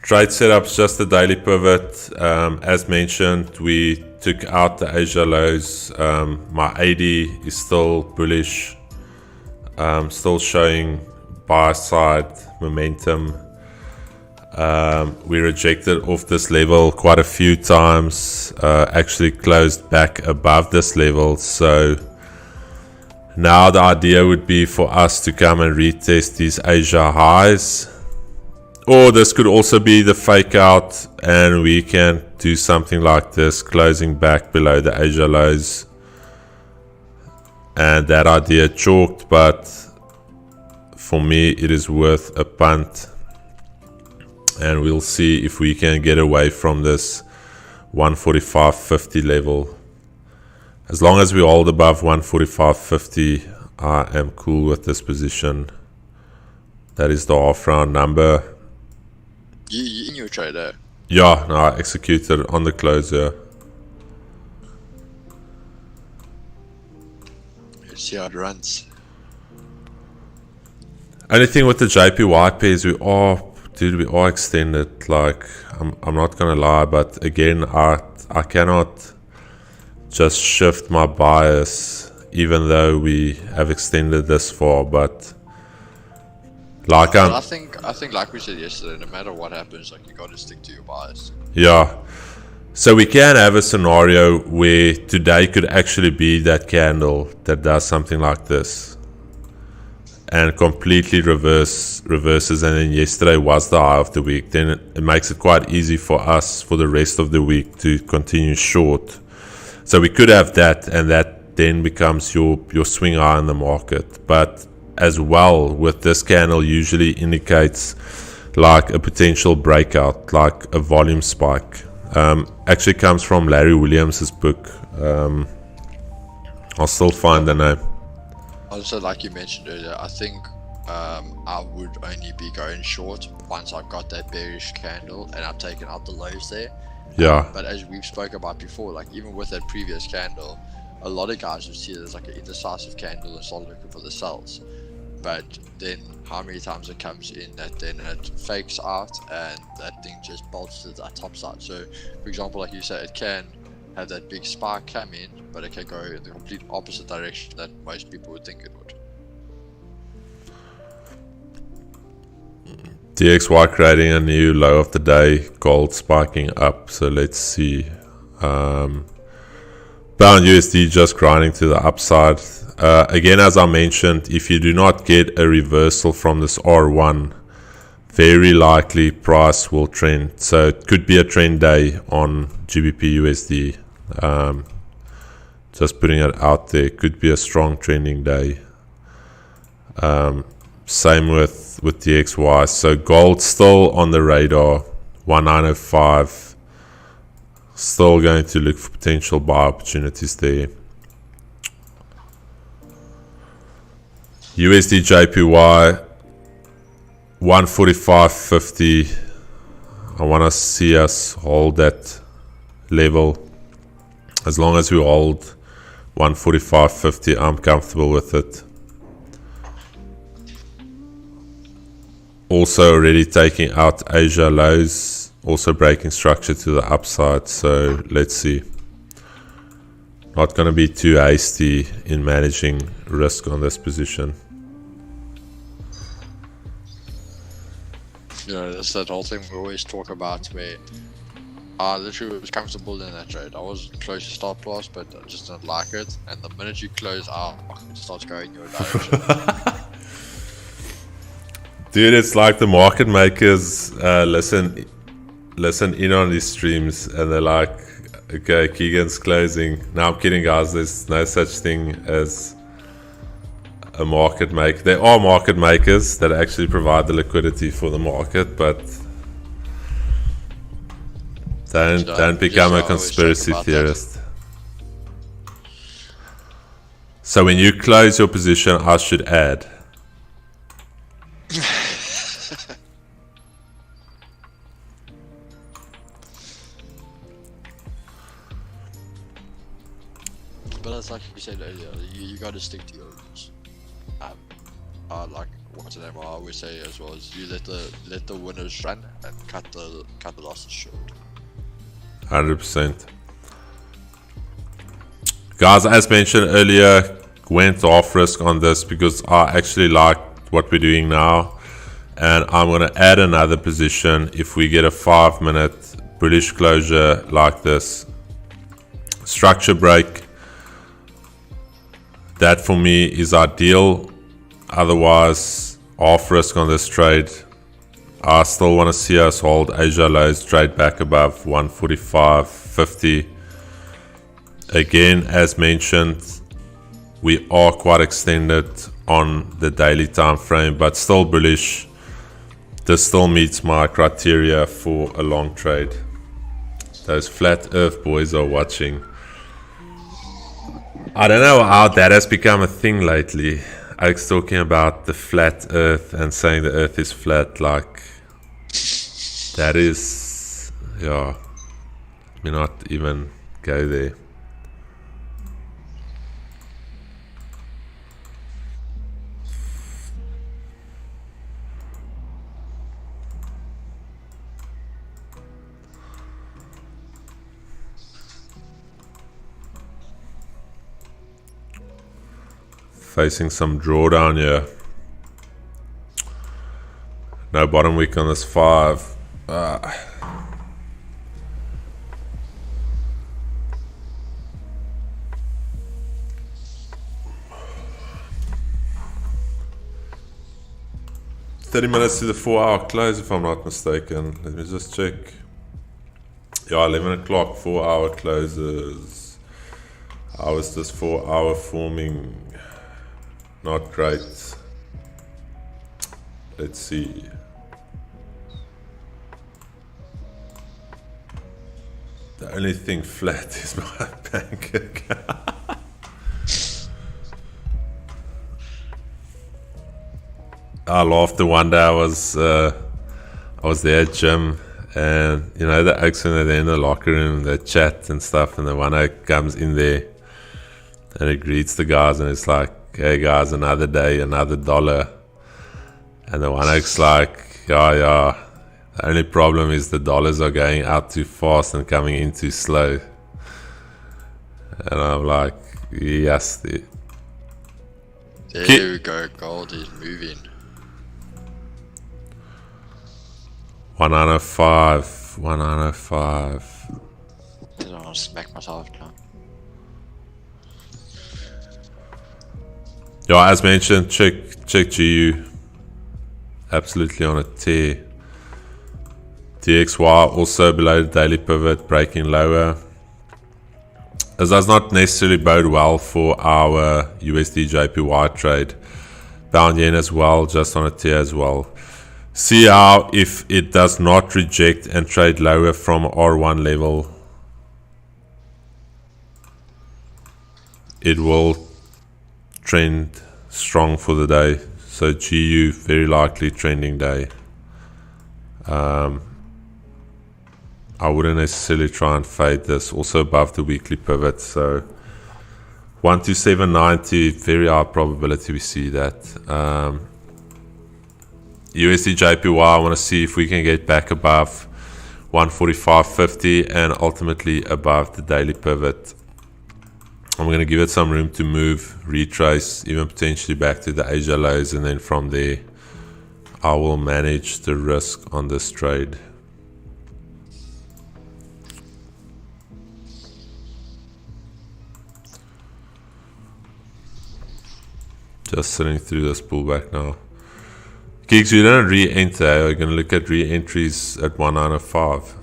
Speaker 1: Trade setups, just a daily pivot. As mentioned, we took out the Asia lows. My AD is still bullish, still showing buy side momentum. We rejected off this level quite a few times, actually closed back above this level. So now the idea would be for us to come and retest these Asia highs. Or this could also be the fake out and we can do something like this, closing back below the Asia lows. And that idea chalked, but for me it is worth a punt. And we'll see if we can get away from this 145.50 level. As long as we hold above 145.50, I am cool with this position. That is the half round number.
Speaker 2: You in your trade there?
Speaker 1: Yeah, no, I executed on the closer.
Speaker 2: Let's see how it runs.
Speaker 1: Only thing with the JPY pairs, we are extended. Like, I'm not gonna lie, but again, I cannot just shift my bias, even though we have extended this far. But like
Speaker 2: I think like we said yesterday, no matter what happens, like you got to stick to your bias.
Speaker 1: Yeah. So we can have a scenario where today could actually be that candle that does something like this and completely reverses, and then yesterday was the high of the week. Then it makes it quite easy for us for the rest of the week to continue short. So we could have that, and that then becomes your swing high in the market. But as well, with this candle usually indicates like a potential breakout, like a volume spike. Actually comes from Larry Williams's book. I'll still find the name.
Speaker 2: Also, like you mentioned earlier, I think I would only be going short once I've got that bearish candle and I've taken out the lows there.
Speaker 1: Yeah.
Speaker 2: But as we've spoke about before, like even with that previous candle, a lot of guys would see it as like an indecisive candle and start looking for the sells. But then how many times it comes in that then it fakes out and that thing just bolts to that top side. So for example, like you said, it can have that big spike come in, but it can go in the complete opposite direction that most people would think it would.
Speaker 1: DXY creating a new low of the day, gold spiking up. So let's see. Pound USD just grinding to the upside. Again, as I mentioned, if you do not get a reversal from this R1, very likely price will trend. So it could be a trend day on GBP USD. Just putting it out there, could be a strong trending day. Same with DXY. So gold still on the radar, 1905. Still going to look for potential buy opportunities there. USD JPY 145.50. I want to see us hold that level. As long as we hold 145.50, I'm comfortable with it. Also already taking out Asia lows, also breaking structure to the upside. So let's see. Not going to be too hasty in managing risk on this position.
Speaker 2: You know, that's that whole thing we always talk about where I literally was comfortable in that trade. I was close to stop loss, but I just didn't like it. And the minute you close out, it starts going your direction.
Speaker 1: Dude, it's like the market makers listen in on these streams and they're like, okay, Keegan's closing. No, I'm kidding, guys. There's no such thing as a market maker. There are market makers that actually provide the liquidity for the market, but don't become a conspiracy theorist. So when you close your position, I should add.
Speaker 2: but it's like you said earlier, you got to stick to your rules. Like what's the name? I always say as well is you let the winners run and cut the losses short.
Speaker 1: 100%. Guys, as mentioned earlier, went off risk on this because I actually like what we're doing now, and I'm going to add another position if we get a 5-minute bullish closure like this. Structure break. That for me is ideal. Otherwise, off risk on this trade. I still want to see us hold Asia lows, trade back above 145.50. Again, as mentioned, we are quite extended on the daily time frame, but still bullish. This still meets my criteria for a long trade. Those flat earth boys are watching. I don't know how that has become a thing lately. Alex talking about the flat earth and saying the earth is flat, like that is, yeah, let me not even go there. Facing some drawdown here. No bottom wick on this 5. 30 minutes to the 4-hour close, if I'm not mistaken. Let me just check. Yeah, 11 o'clock, 4-hour closes. How is this 4-hour forming? Not great. Let's see. The only thing flat is my bank account. I laughed the one day I was there at gym, and you know the oaks when they're in the locker room, they chat and stuff, and the one oak comes in there and he greets the guys and it's like, "Hey guys, another day, another dollar." And the one oak's like, yeah. The only problem is the dollars are going out too fast and coming in too slow. And I'm like, yes.
Speaker 2: There we go, gold is moving.
Speaker 1: 105.
Speaker 2: I don't want to smack myself now.
Speaker 1: Yeah, as mentioned, check GU. Absolutely on a tear. DXY also below the daily pivot, breaking lower. This does not necessarily bode well for our USD JPY trade. Pound yen as well, just on a tear as well. See how if it does not reject and trade lower from R1 level, it will trend strong for the day. So GU very likely trending day. I wouldn't necessarily try and fade this. Also above the weekly pivot. So 127.90, very high probability we see that. USD JPY, I want to see if we can get back above 145.50 and ultimately above the daily pivot. I'm going to give it some room to move, retrace, even potentially back to the Asia lows, and then from there I will manage the risk on this trade. Just sitting through this pullback now. Geeks, we don't re-enter. We're going to look at re-entries at 195.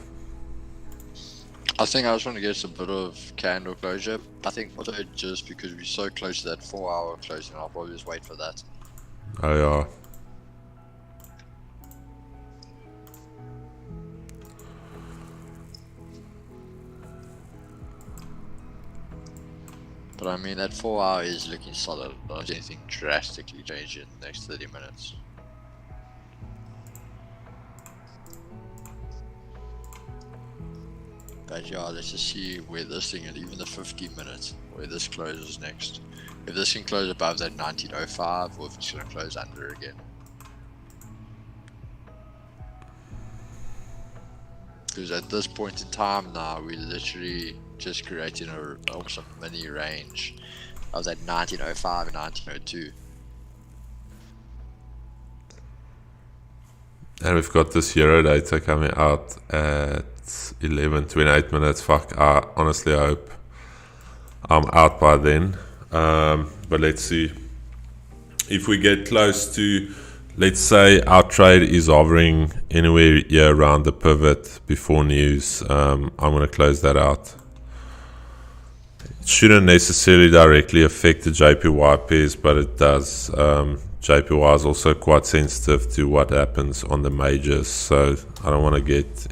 Speaker 2: I think I just want to get a bit of candle closure. I think also just because we're so close to that 4-hour closing, I'll probably just wait for that.
Speaker 1: Oh yeah.
Speaker 2: But I mean, that 4 hour is looking solid. I don't see anything drastically change in the next 30 minutes. But yeah, let's just see where this thing, and even the 15 minutes, where this closes next. If this can close above that 1905, or if it's going to close under again. Because at this point in time now, we're literally just creating a awesome mini range of that 1905 and 1902.
Speaker 1: And we've got this euro data coming out at 11:28 minutes. Fuck, honestly, I hope I'm out by then. But let's see. If we get close to, let's say our trade is hovering anywhere here around the pivot before news, I'm going to close that out. It shouldn't necessarily directly affect the JPY pairs, but it does. JPY is also quite sensitive to what happens on the majors, so I don't want to get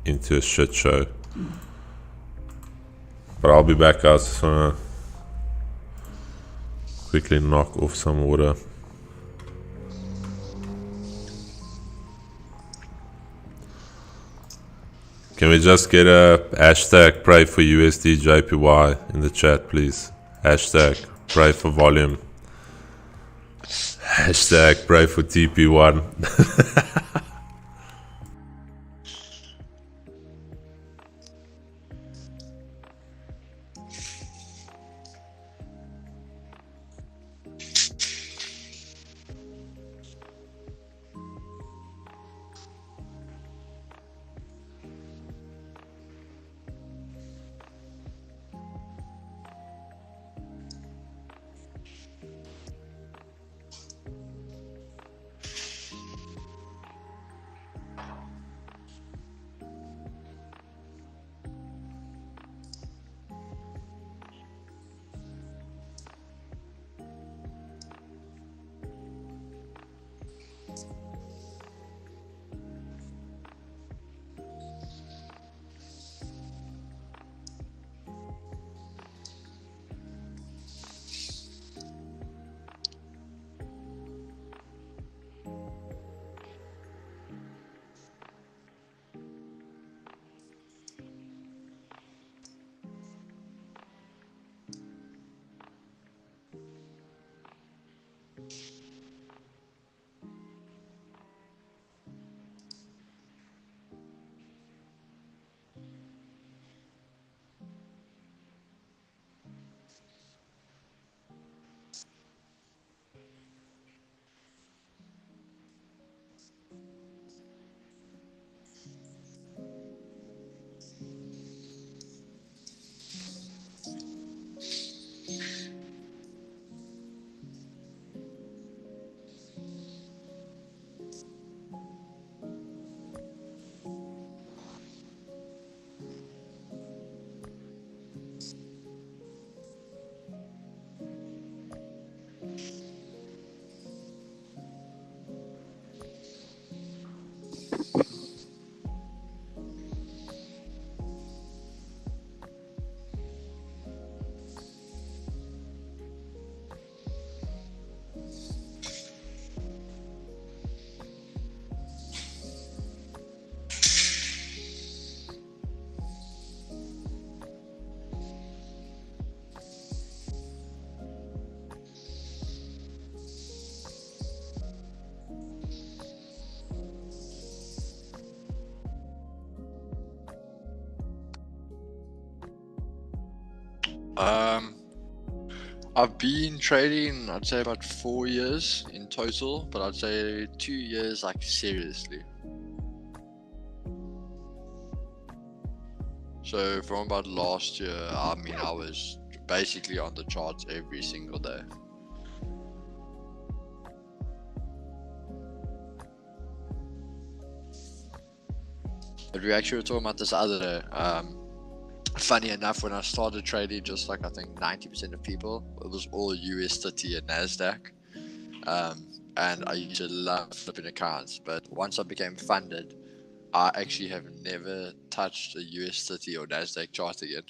Speaker 1: into a shit show. But I'll be back, guys. Just want to quickly knock off some water. Can we just get a hashtag pray for USD JPY in the chat, please? Hashtag pray for volume. Hashtag pray for TP1.
Speaker 2: I've been trading, I'd say about 4 years in total, but I'd say 2 years like seriously. So from about last year, I mean, I was basically on the charts every single day. But we actually were talking about this other day. Funny enough, when I started trading, just like I think 90% of people, it was all US 30 and NASDAQ. And I used to love flipping accounts. But once I became funded, I actually have never touched a US 30 or NASDAQ chart again.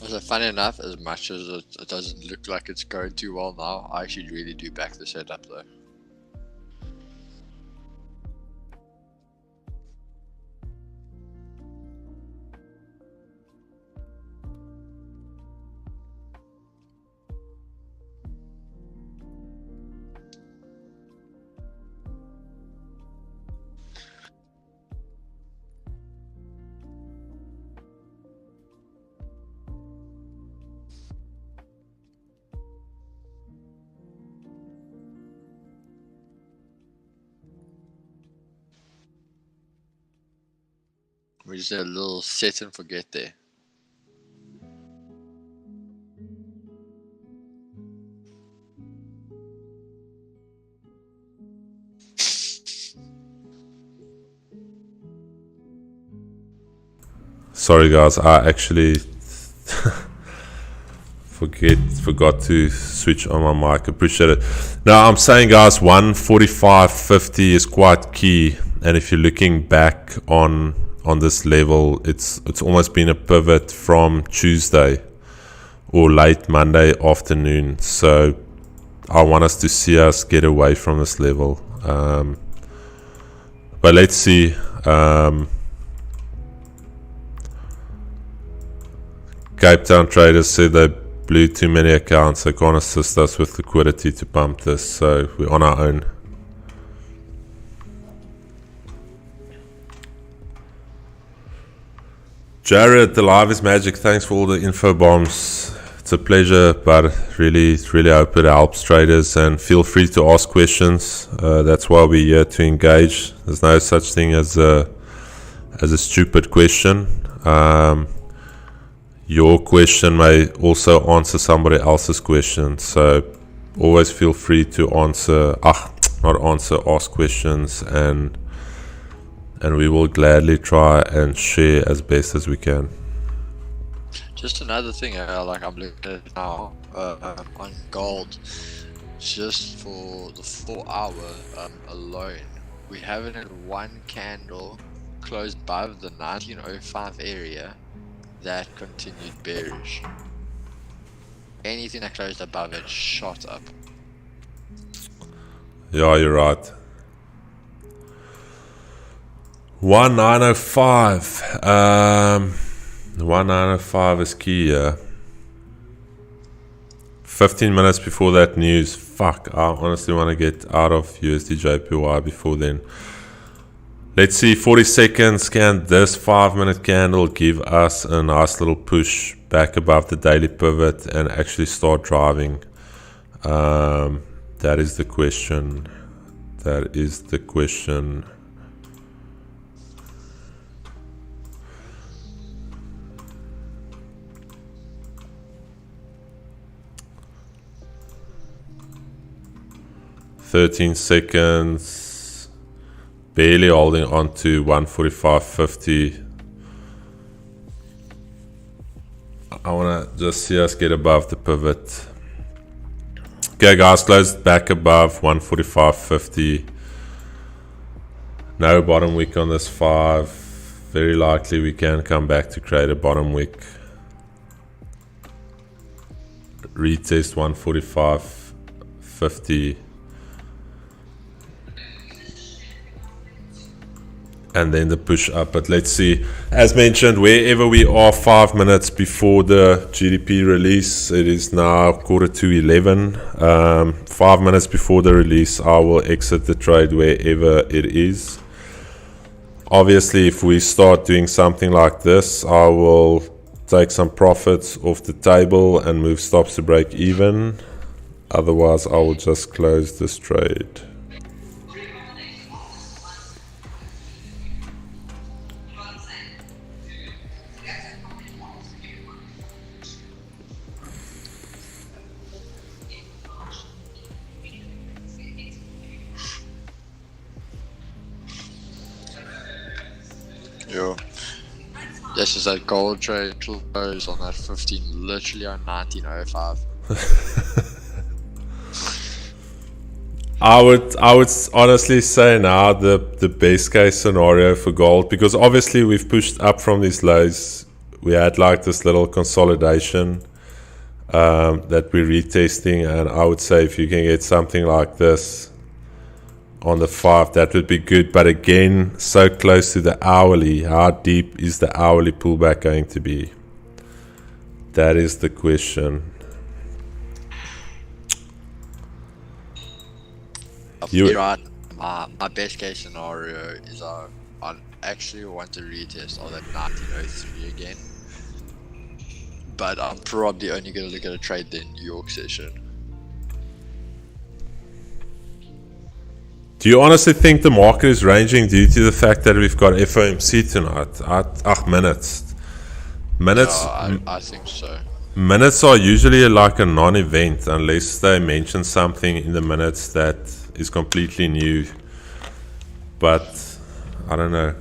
Speaker 2: So funny enough, as much as it doesn't look like it's going too well now, I actually really do back the setup though. We just did a little set and forget there.
Speaker 1: Sorry guys, I actually forgot to switch on my mic. Appreciate it. Now I'm saying guys, 145.50 is quite key, and if you're looking back on this level, it's almost been a pivot from Tuesday or late Monday afternoon. So I want us to see us get away from this level. But let's see. Cape Town traders said they blew too many accounts. They can't assist us with liquidity to pump this, so we're on our own. Jared, the live is magic. Thanks for all the info bombs. It's a pleasure, but really hope it helps traders, and feel free to ask questions. That's why we're here, to engage. There's no such thing as a stupid question. Your question may also answer somebody else's question, so always feel free to ask questions, and we will gladly try and share as best as we can.
Speaker 2: Just another thing, I'm looking at now on gold, just for the 4 hour alone, we haven't had one candle close above the 1905 area that continued bearish. Anything that closed above it shot up.
Speaker 1: Yeah, you're right. 1905. 1905 is key, yeah. 15 minutes before that news. Fuck, I honestly want to get out of USD JPY before then. Let's see, 40 seconds. Can this 5-minute candle give us a nice little push back above the daily pivot and actually start driving? That is the question. That is the question. "13 seconds. Barely holding on to 145.50. I want to just see us get above the pivot. Okay guys, closed back above 145.50. No bottom wick on this 5. Very likely we can come back to create a bottom wick. Retest 145.50. And then the push up. But let's see, as mentioned, wherever we are 5 minutes before the GDP release, it is now 10:45. 5 minutes before the release, I will exit the trade wherever it is. Obviously, if we start doing something like this, I will take some profits off the table and move stops to break even. Otherwise, I will just close this trade.
Speaker 2: This is that gold trade close on that 15, literally on 1905.
Speaker 1: I would honestly say now the best case scenario for gold, because obviously we've pushed up from these lows we had like this little consolidation that we're retesting, and I would say if you can get something like this on the 5, that would be good. But again, so close to the hourly, how deep is the hourly pullback going to be? That is the question.
Speaker 2: You're right. My best case scenario is I actually want to retest all that 1903 again, but I'm probably only going to look at a trade the New York session.
Speaker 1: Do you honestly think the market is ranging due to the fact that we've got FOMC tonight? Minutes.
Speaker 2: Yeah, I think so.
Speaker 1: Minutes are usually like a non-event unless they mention something in the minutes that is completely new. But I don't know.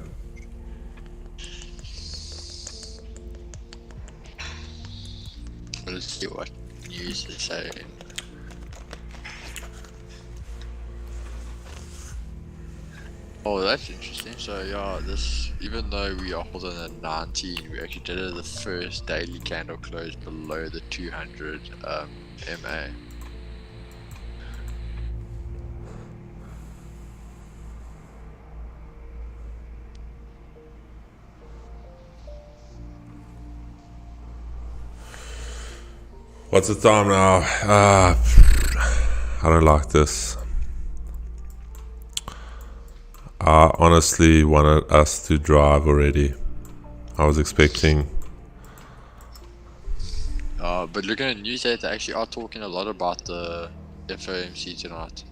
Speaker 2: Let's see what news is saying. Oh, that's interesting. So yeah, this, even though we are holding at 19, we actually did it the first daily candle close below the 200 MA.
Speaker 1: What's the time now? I don't like this. I honestly wanted us to drive already. I was expecting.
Speaker 2: But looking at news data, they actually are talking a lot about the FOMC tonight.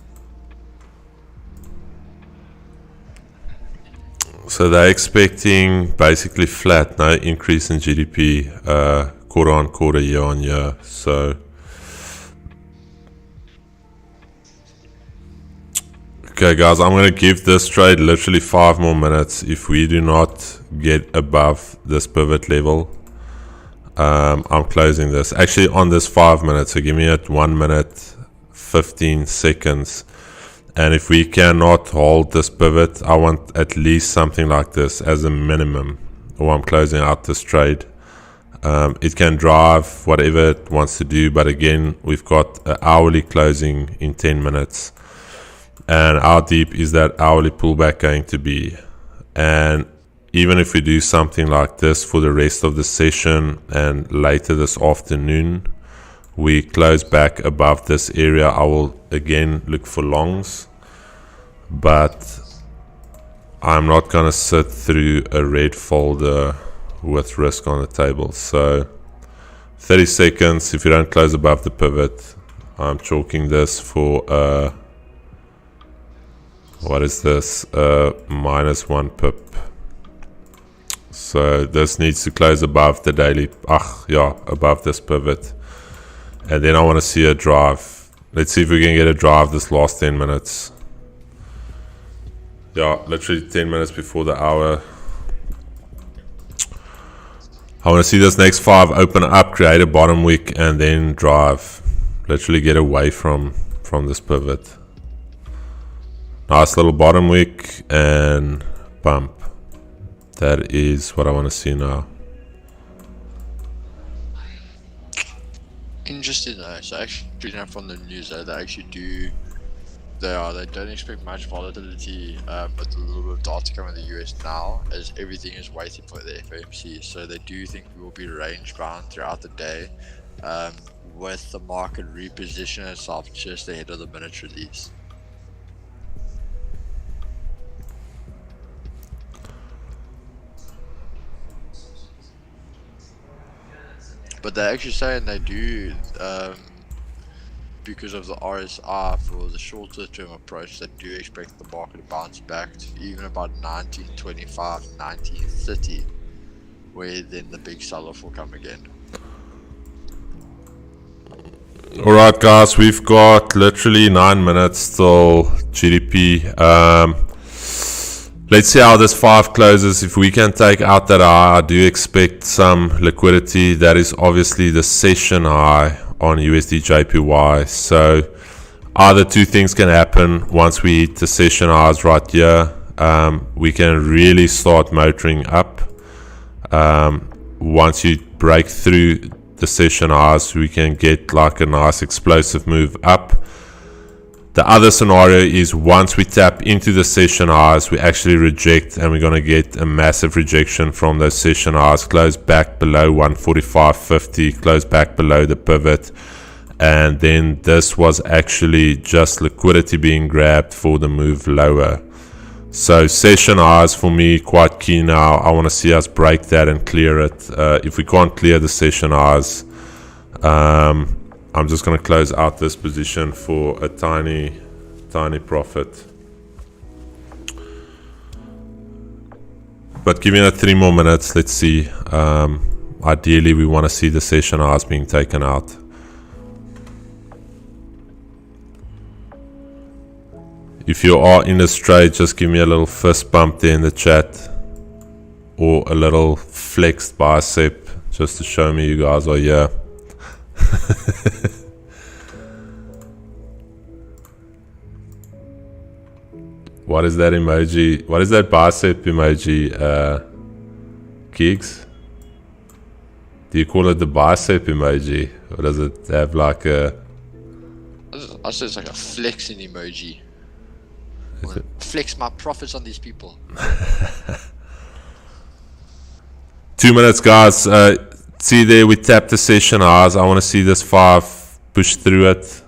Speaker 1: So they're expecting basically flat, no increase in GDP, quarter on quarter, year on year. So okay guys, I'm going to give this trade literally 5 more minutes. If we do not get above this pivot level, I'm closing this. Actually on this 5 minutes, so give me at 1 minute 15 seconds. And if we cannot hold this pivot, I want at least something like this as a minimum, or I'm closing out this trade. It can drive whatever it wants to do, but again, we've got an hourly closing in 10 minutes. And how deep is that hourly pullback going to be? And even if we do something like this for the rest of the session and later this afternoon, we close back above this area, I will again look for longs, but I'm not going to sit through a red folder with risk on the table. So 30 seconds, if you don't close above the pivot, I'm chalking this for what is this, -1 pip. So this needs to close above the daily, above this pivot. And then I want to see a drive. Let's see if we can get a drive this last 10 minutes. Yeah, literally 10 minutes before the hour. I want to see this next 5 open up, create a bottom wick, and then drive. Literally get away from this pivot. Nice little bottom wick and bump. That is what I want to see now.
Speaker 2: Interesting though. So actually, from the news though, they actually do. They don't expect much volatility, but a little bit of data coming in the US now, as everything is waiting for the FOMC. So they do think we will be range bound throughout the day, with the market repositioning itself just ahead of the minute release. But they're actually saying they do, because of the RSI for the shorter term approach, they do expect the market to bounce back to even about 1925, 1930, where then the big sell-off will come again.
Speaker 1: Alright guys, we've got literally 9 minutes till GDP. Let's see how this 5 closes. If we can take out that high, I do expect some liquidity. That is obviously the session high on USD JPY. So either two things can happen. Once we hit the session highs right here, we can really start motoring up. once you break through the session highs, we can get like a nice explosive move up. The other scenario is once we tap into the session highs, we actually reject, and we're going to get a massive rejection from those session highs, close back below 145.50, close back below the pivot, and then this was actually just liquidity being grabbed for the move lower. So session highs for me quite key now. I want to see us break that and clear it. If we can't clear the session highs, I'm just going to close out this position for a tiny profit. But give me 3 more minutes. Let's see. Ideally, we want to see the session highs being taken out. If you are in this trade, just give me a little fist bump there in the chat, or a little flexed bicep, just to show me you guys are here. What is that emoji? What is that bicep emoji, Keeks? Do you call it the bicep emoji? Or does it have like a...
Speaker 2: I said it's like a flexing emoji. Flex my profits on these people.
Speaker 1: 2 minutes, guys. See there, we tapped the session highs. I want to see this 5 push through it.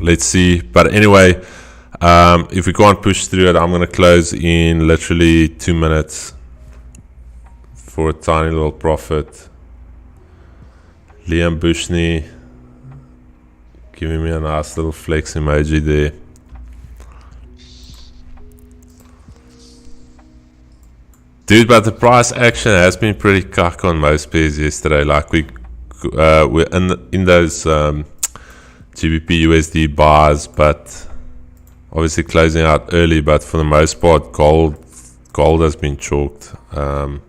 Speaker 1: Let's see. But anyway, if we can't push through it, I'm going to close in literally 2 minutes for a tiny little profit. Liam Bushney giving me a nice little flex emoji there. Dude, but the price action has been pretty cuck on most pairs yesterday. Like we're in those GBP USD bars, but obviously closing out early. But for the most part, gold has been chalked. Gotta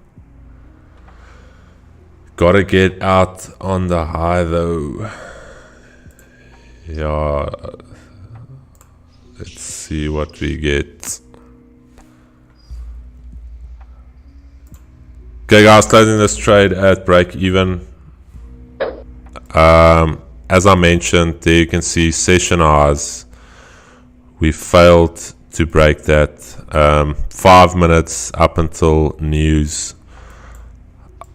Speaker 1: get out on the high though. Yeah, let's see what we get. Okay guys, closing this trade at break even. As I mentioned, there you can see session highs. We failed to break that. 5 minutes up until news.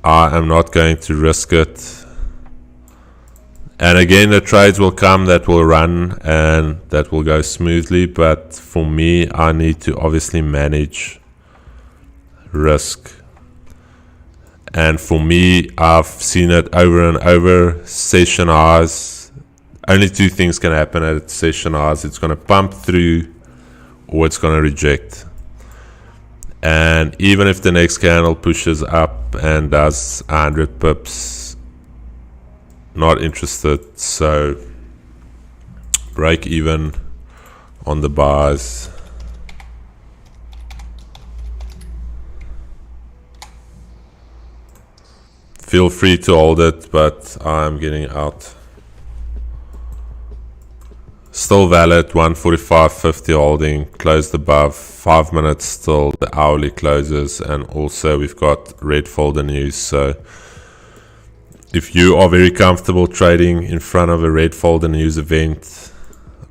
Speaker 1: I am not going to risk it. And again, the trades will come that will run and that will go smoothly. But for me, I need to obviously manage risk. And for me, I've seen it over and over. Session highs. Only 2 things can happen at session highs. It's going to pump through or it's going to reject. And even if the next candle pushes up and does 100 pips, not interested. So break even on the buys. Feel free to hold it, but I'm getting out. Still valid, 145.50 holding, closed above, 5 minutes still, the hourly closes, and also we've got red folder news. So if you are very comfortable trading in front of a red folder news event,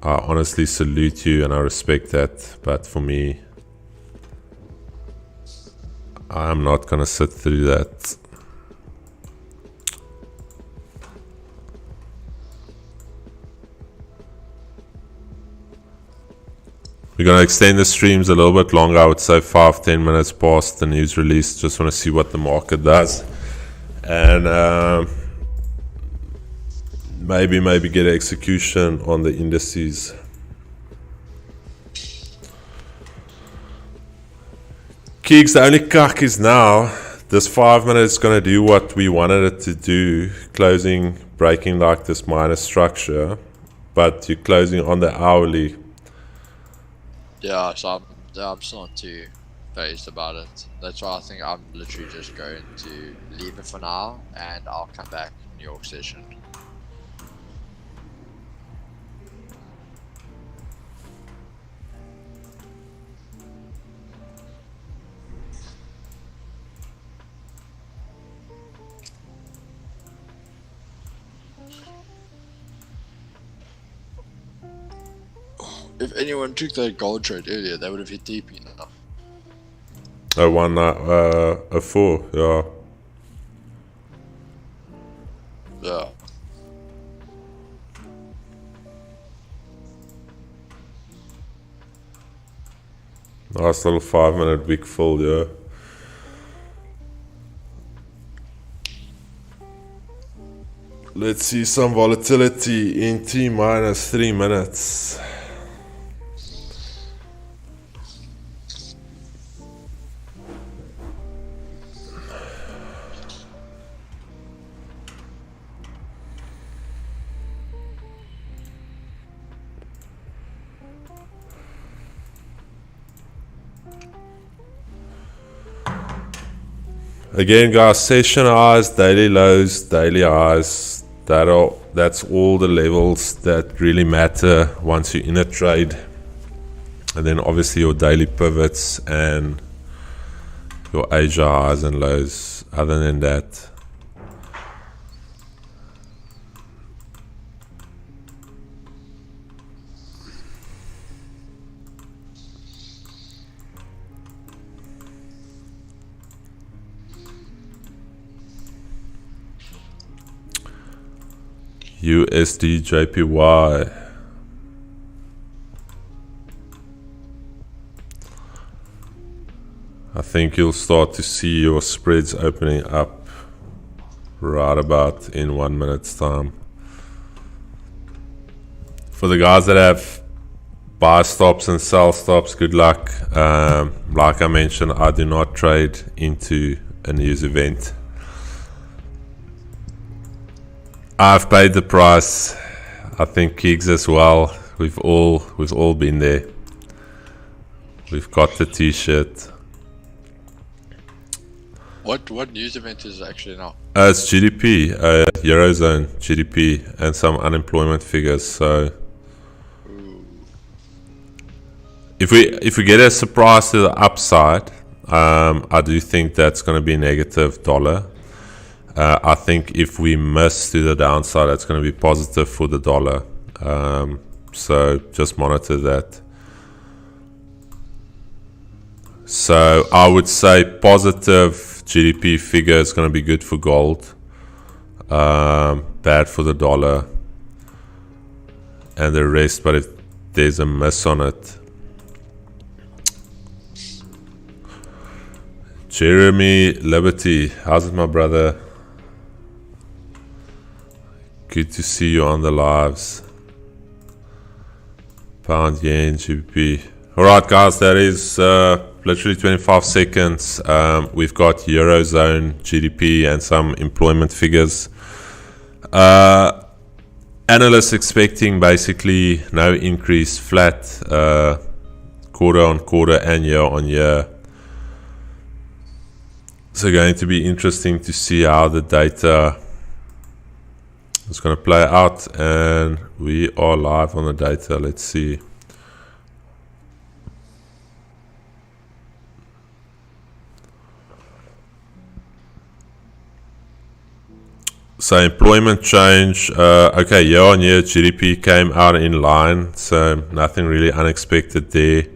Speaker 1: I honestly salute you and I respect that. But for me, I'm not gonna sit through that. We're going to extend the streams a little bit longer. I would say 5-10 minutes past the news release. Just want to see what the market does. And maybe get an execution on the indices. Keeks, the only cuck is now, this 5 minutes is going to do what we wanted it to do. Closing, breaking like this minus structure. But you're closing on the hourly.
Speaker 2: Yeah, so I'm still not too phased about it. That's why I think I'm literally just going to leave it for now, and I'll come back New York session. if anyone took that gold trade earlier, they would have hit deep enough.
Speaker 1: A 4, yeah.
Speaker 2: Yeah.
Speaker 1: Nice little 5-minute wick fill, yeah. Let's see some volatility in T minus 3 minutes. Again, guys, session highs, daily lows, daily highs. That's all the levels that really matter once you're in a trade. And then obviously your daily pivots and your Asia highs and lows. Other than that, USD JPY. I think you'll start to see your spreads opening up right about in 1 minute's time. For the guys that have buy stops and sell stops, good luck. Like I mentioned, I do not trade into a news event. I've paid the price. I think Kiggs as well. We've all been there. We've got the t-shirt.
Speaker 2: What news event is it actually now?
Speaker 1: It's GDP, Eurozone GDP, and some unemployment figures. So if we get a surprise to the upside, I do think that's going to be negative dollar. I think if we miss to the downside, that's going to be positive for the dollar. So just monitor that. So I would say positive GDP figure is going to be good for gold, bad for the dollar, and the rest. But if there's a miss on it, Jeremy Liberty, how's it, my brother? Good to see you on the lives. Pound, yen, GBP. Alright guys, that is literally 25 seconds. We've got Eurozone GDP and some employment figures. Analysts expecting basically no increase, flat quarter on quarter and year on year. So going to be interesting to see how the data is going to play out, and we are live on the data. Let's see. So employment change, okay, year on year GDP came out in line, so nothing really unexpected there.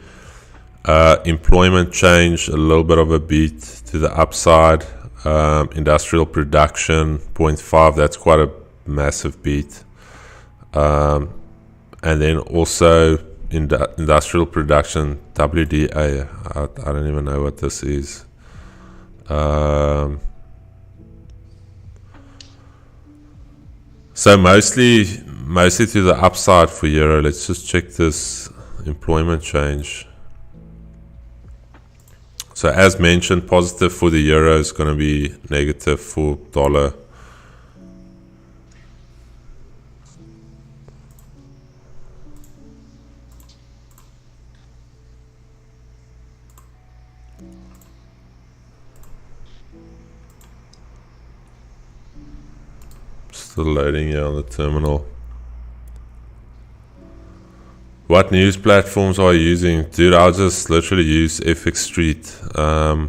Speaker 1: Employment change, a little bit of a beat to the upside. Industrial production 0.5, that's quite a massive beat. And then also industrial production, WDA, I don't even know what this is. So mostly to the upside for euro. Let's just check this employment change. So as mentioned, positive for the euro is going to be negative for dollar. Still loading here on the terminal. What news platforms are you using? Dude, I'll just literally use FX Street. I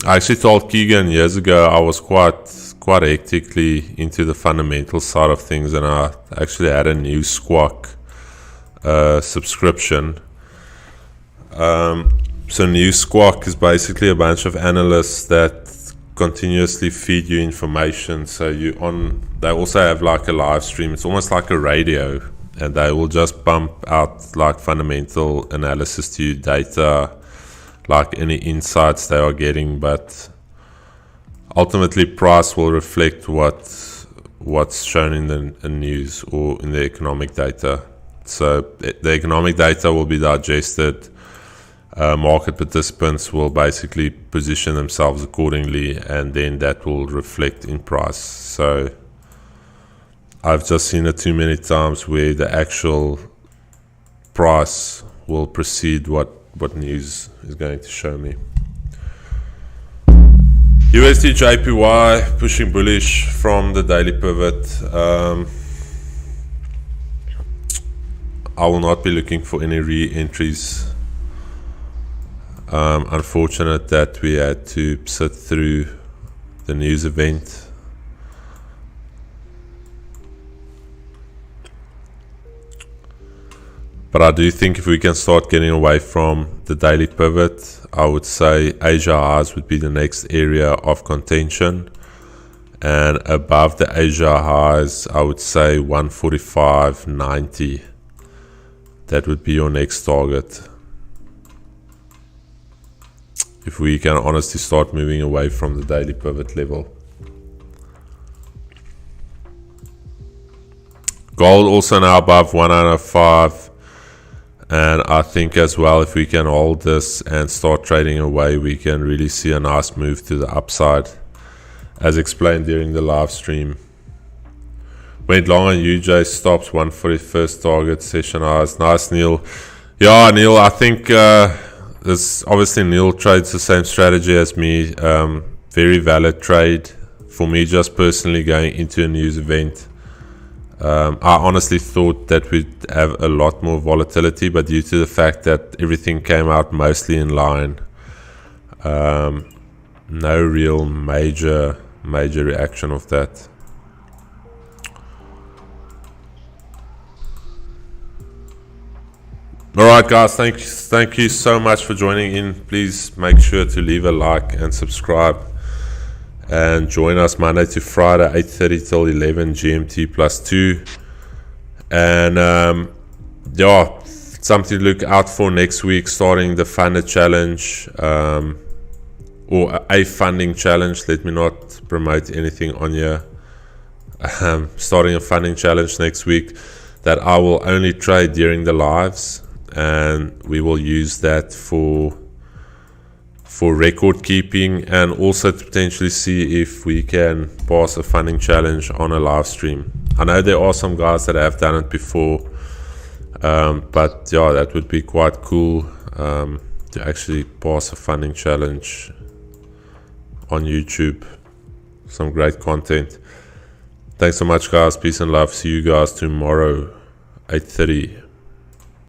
Speaker 1: actually told Keegan years ago I was quite hectically into the fundamental side of things, and I actually had a new squawk subscription. So News Squawk is basically a bunch of analysts that continuously feed you information. So they also have like a live stream. It's almost like a radio, and they will just pump out like fundamental analysis to you, data, like any insights they are getting. But ultimately, price will reflect what's shown in the news or in the economic data. So the economic data will be digested. Market participants will basically position themselves accordingly, and then that will reflect in price. So I've just seen it too many times where the actual price will precede what news is going to show me. USD JPY pushing bullish from the daily pivot. I will not be looking for any re-entries. Unfortunate that we had to sit through the news event. But I do think if we can start getting away from the daily pivot, I would say Asia highs would be the next area of contention. And above the Asia highs, I would say 145.90. That would be your next target. If we can honestly start moving away from the daily pivot level. Gold also now above 105, and I think as well if we can hold this and start trading away, we can really see a nice move to the upside, as explained during the live stream. Went long on UJ, stops 141st target, session highs. Nice, Neil. Yeah, Neil, I think this obviously Neil trades the same strategy as me. Very valid trade for me, just personally going into a news event. I honestly thought that we'd have a lot more volatility, but due to the fact that everything came out mostly in line, no real major reaction of that. Alright guys, thank you so much for joining in. Please make sure to leave a like and subscribe, and join us Monday to Friday 8:30 till 11 GMT +2. And yeah, something to look out for next week, starting the funded challenge, or a funding challenge. Let me not promote anything on here. Starting a funding challenge next week that I will only trade during the lives, and we will use that for record keeping, and also to potentially see if we can pass a funding challenge on a live stream. I know there are some guys that have done it before, but yeah, that would be quite cool to actually pass a funding challenge on YouTube. Some great content. Thanks so much guys, peace and love. See you guys tomorrow 8:30.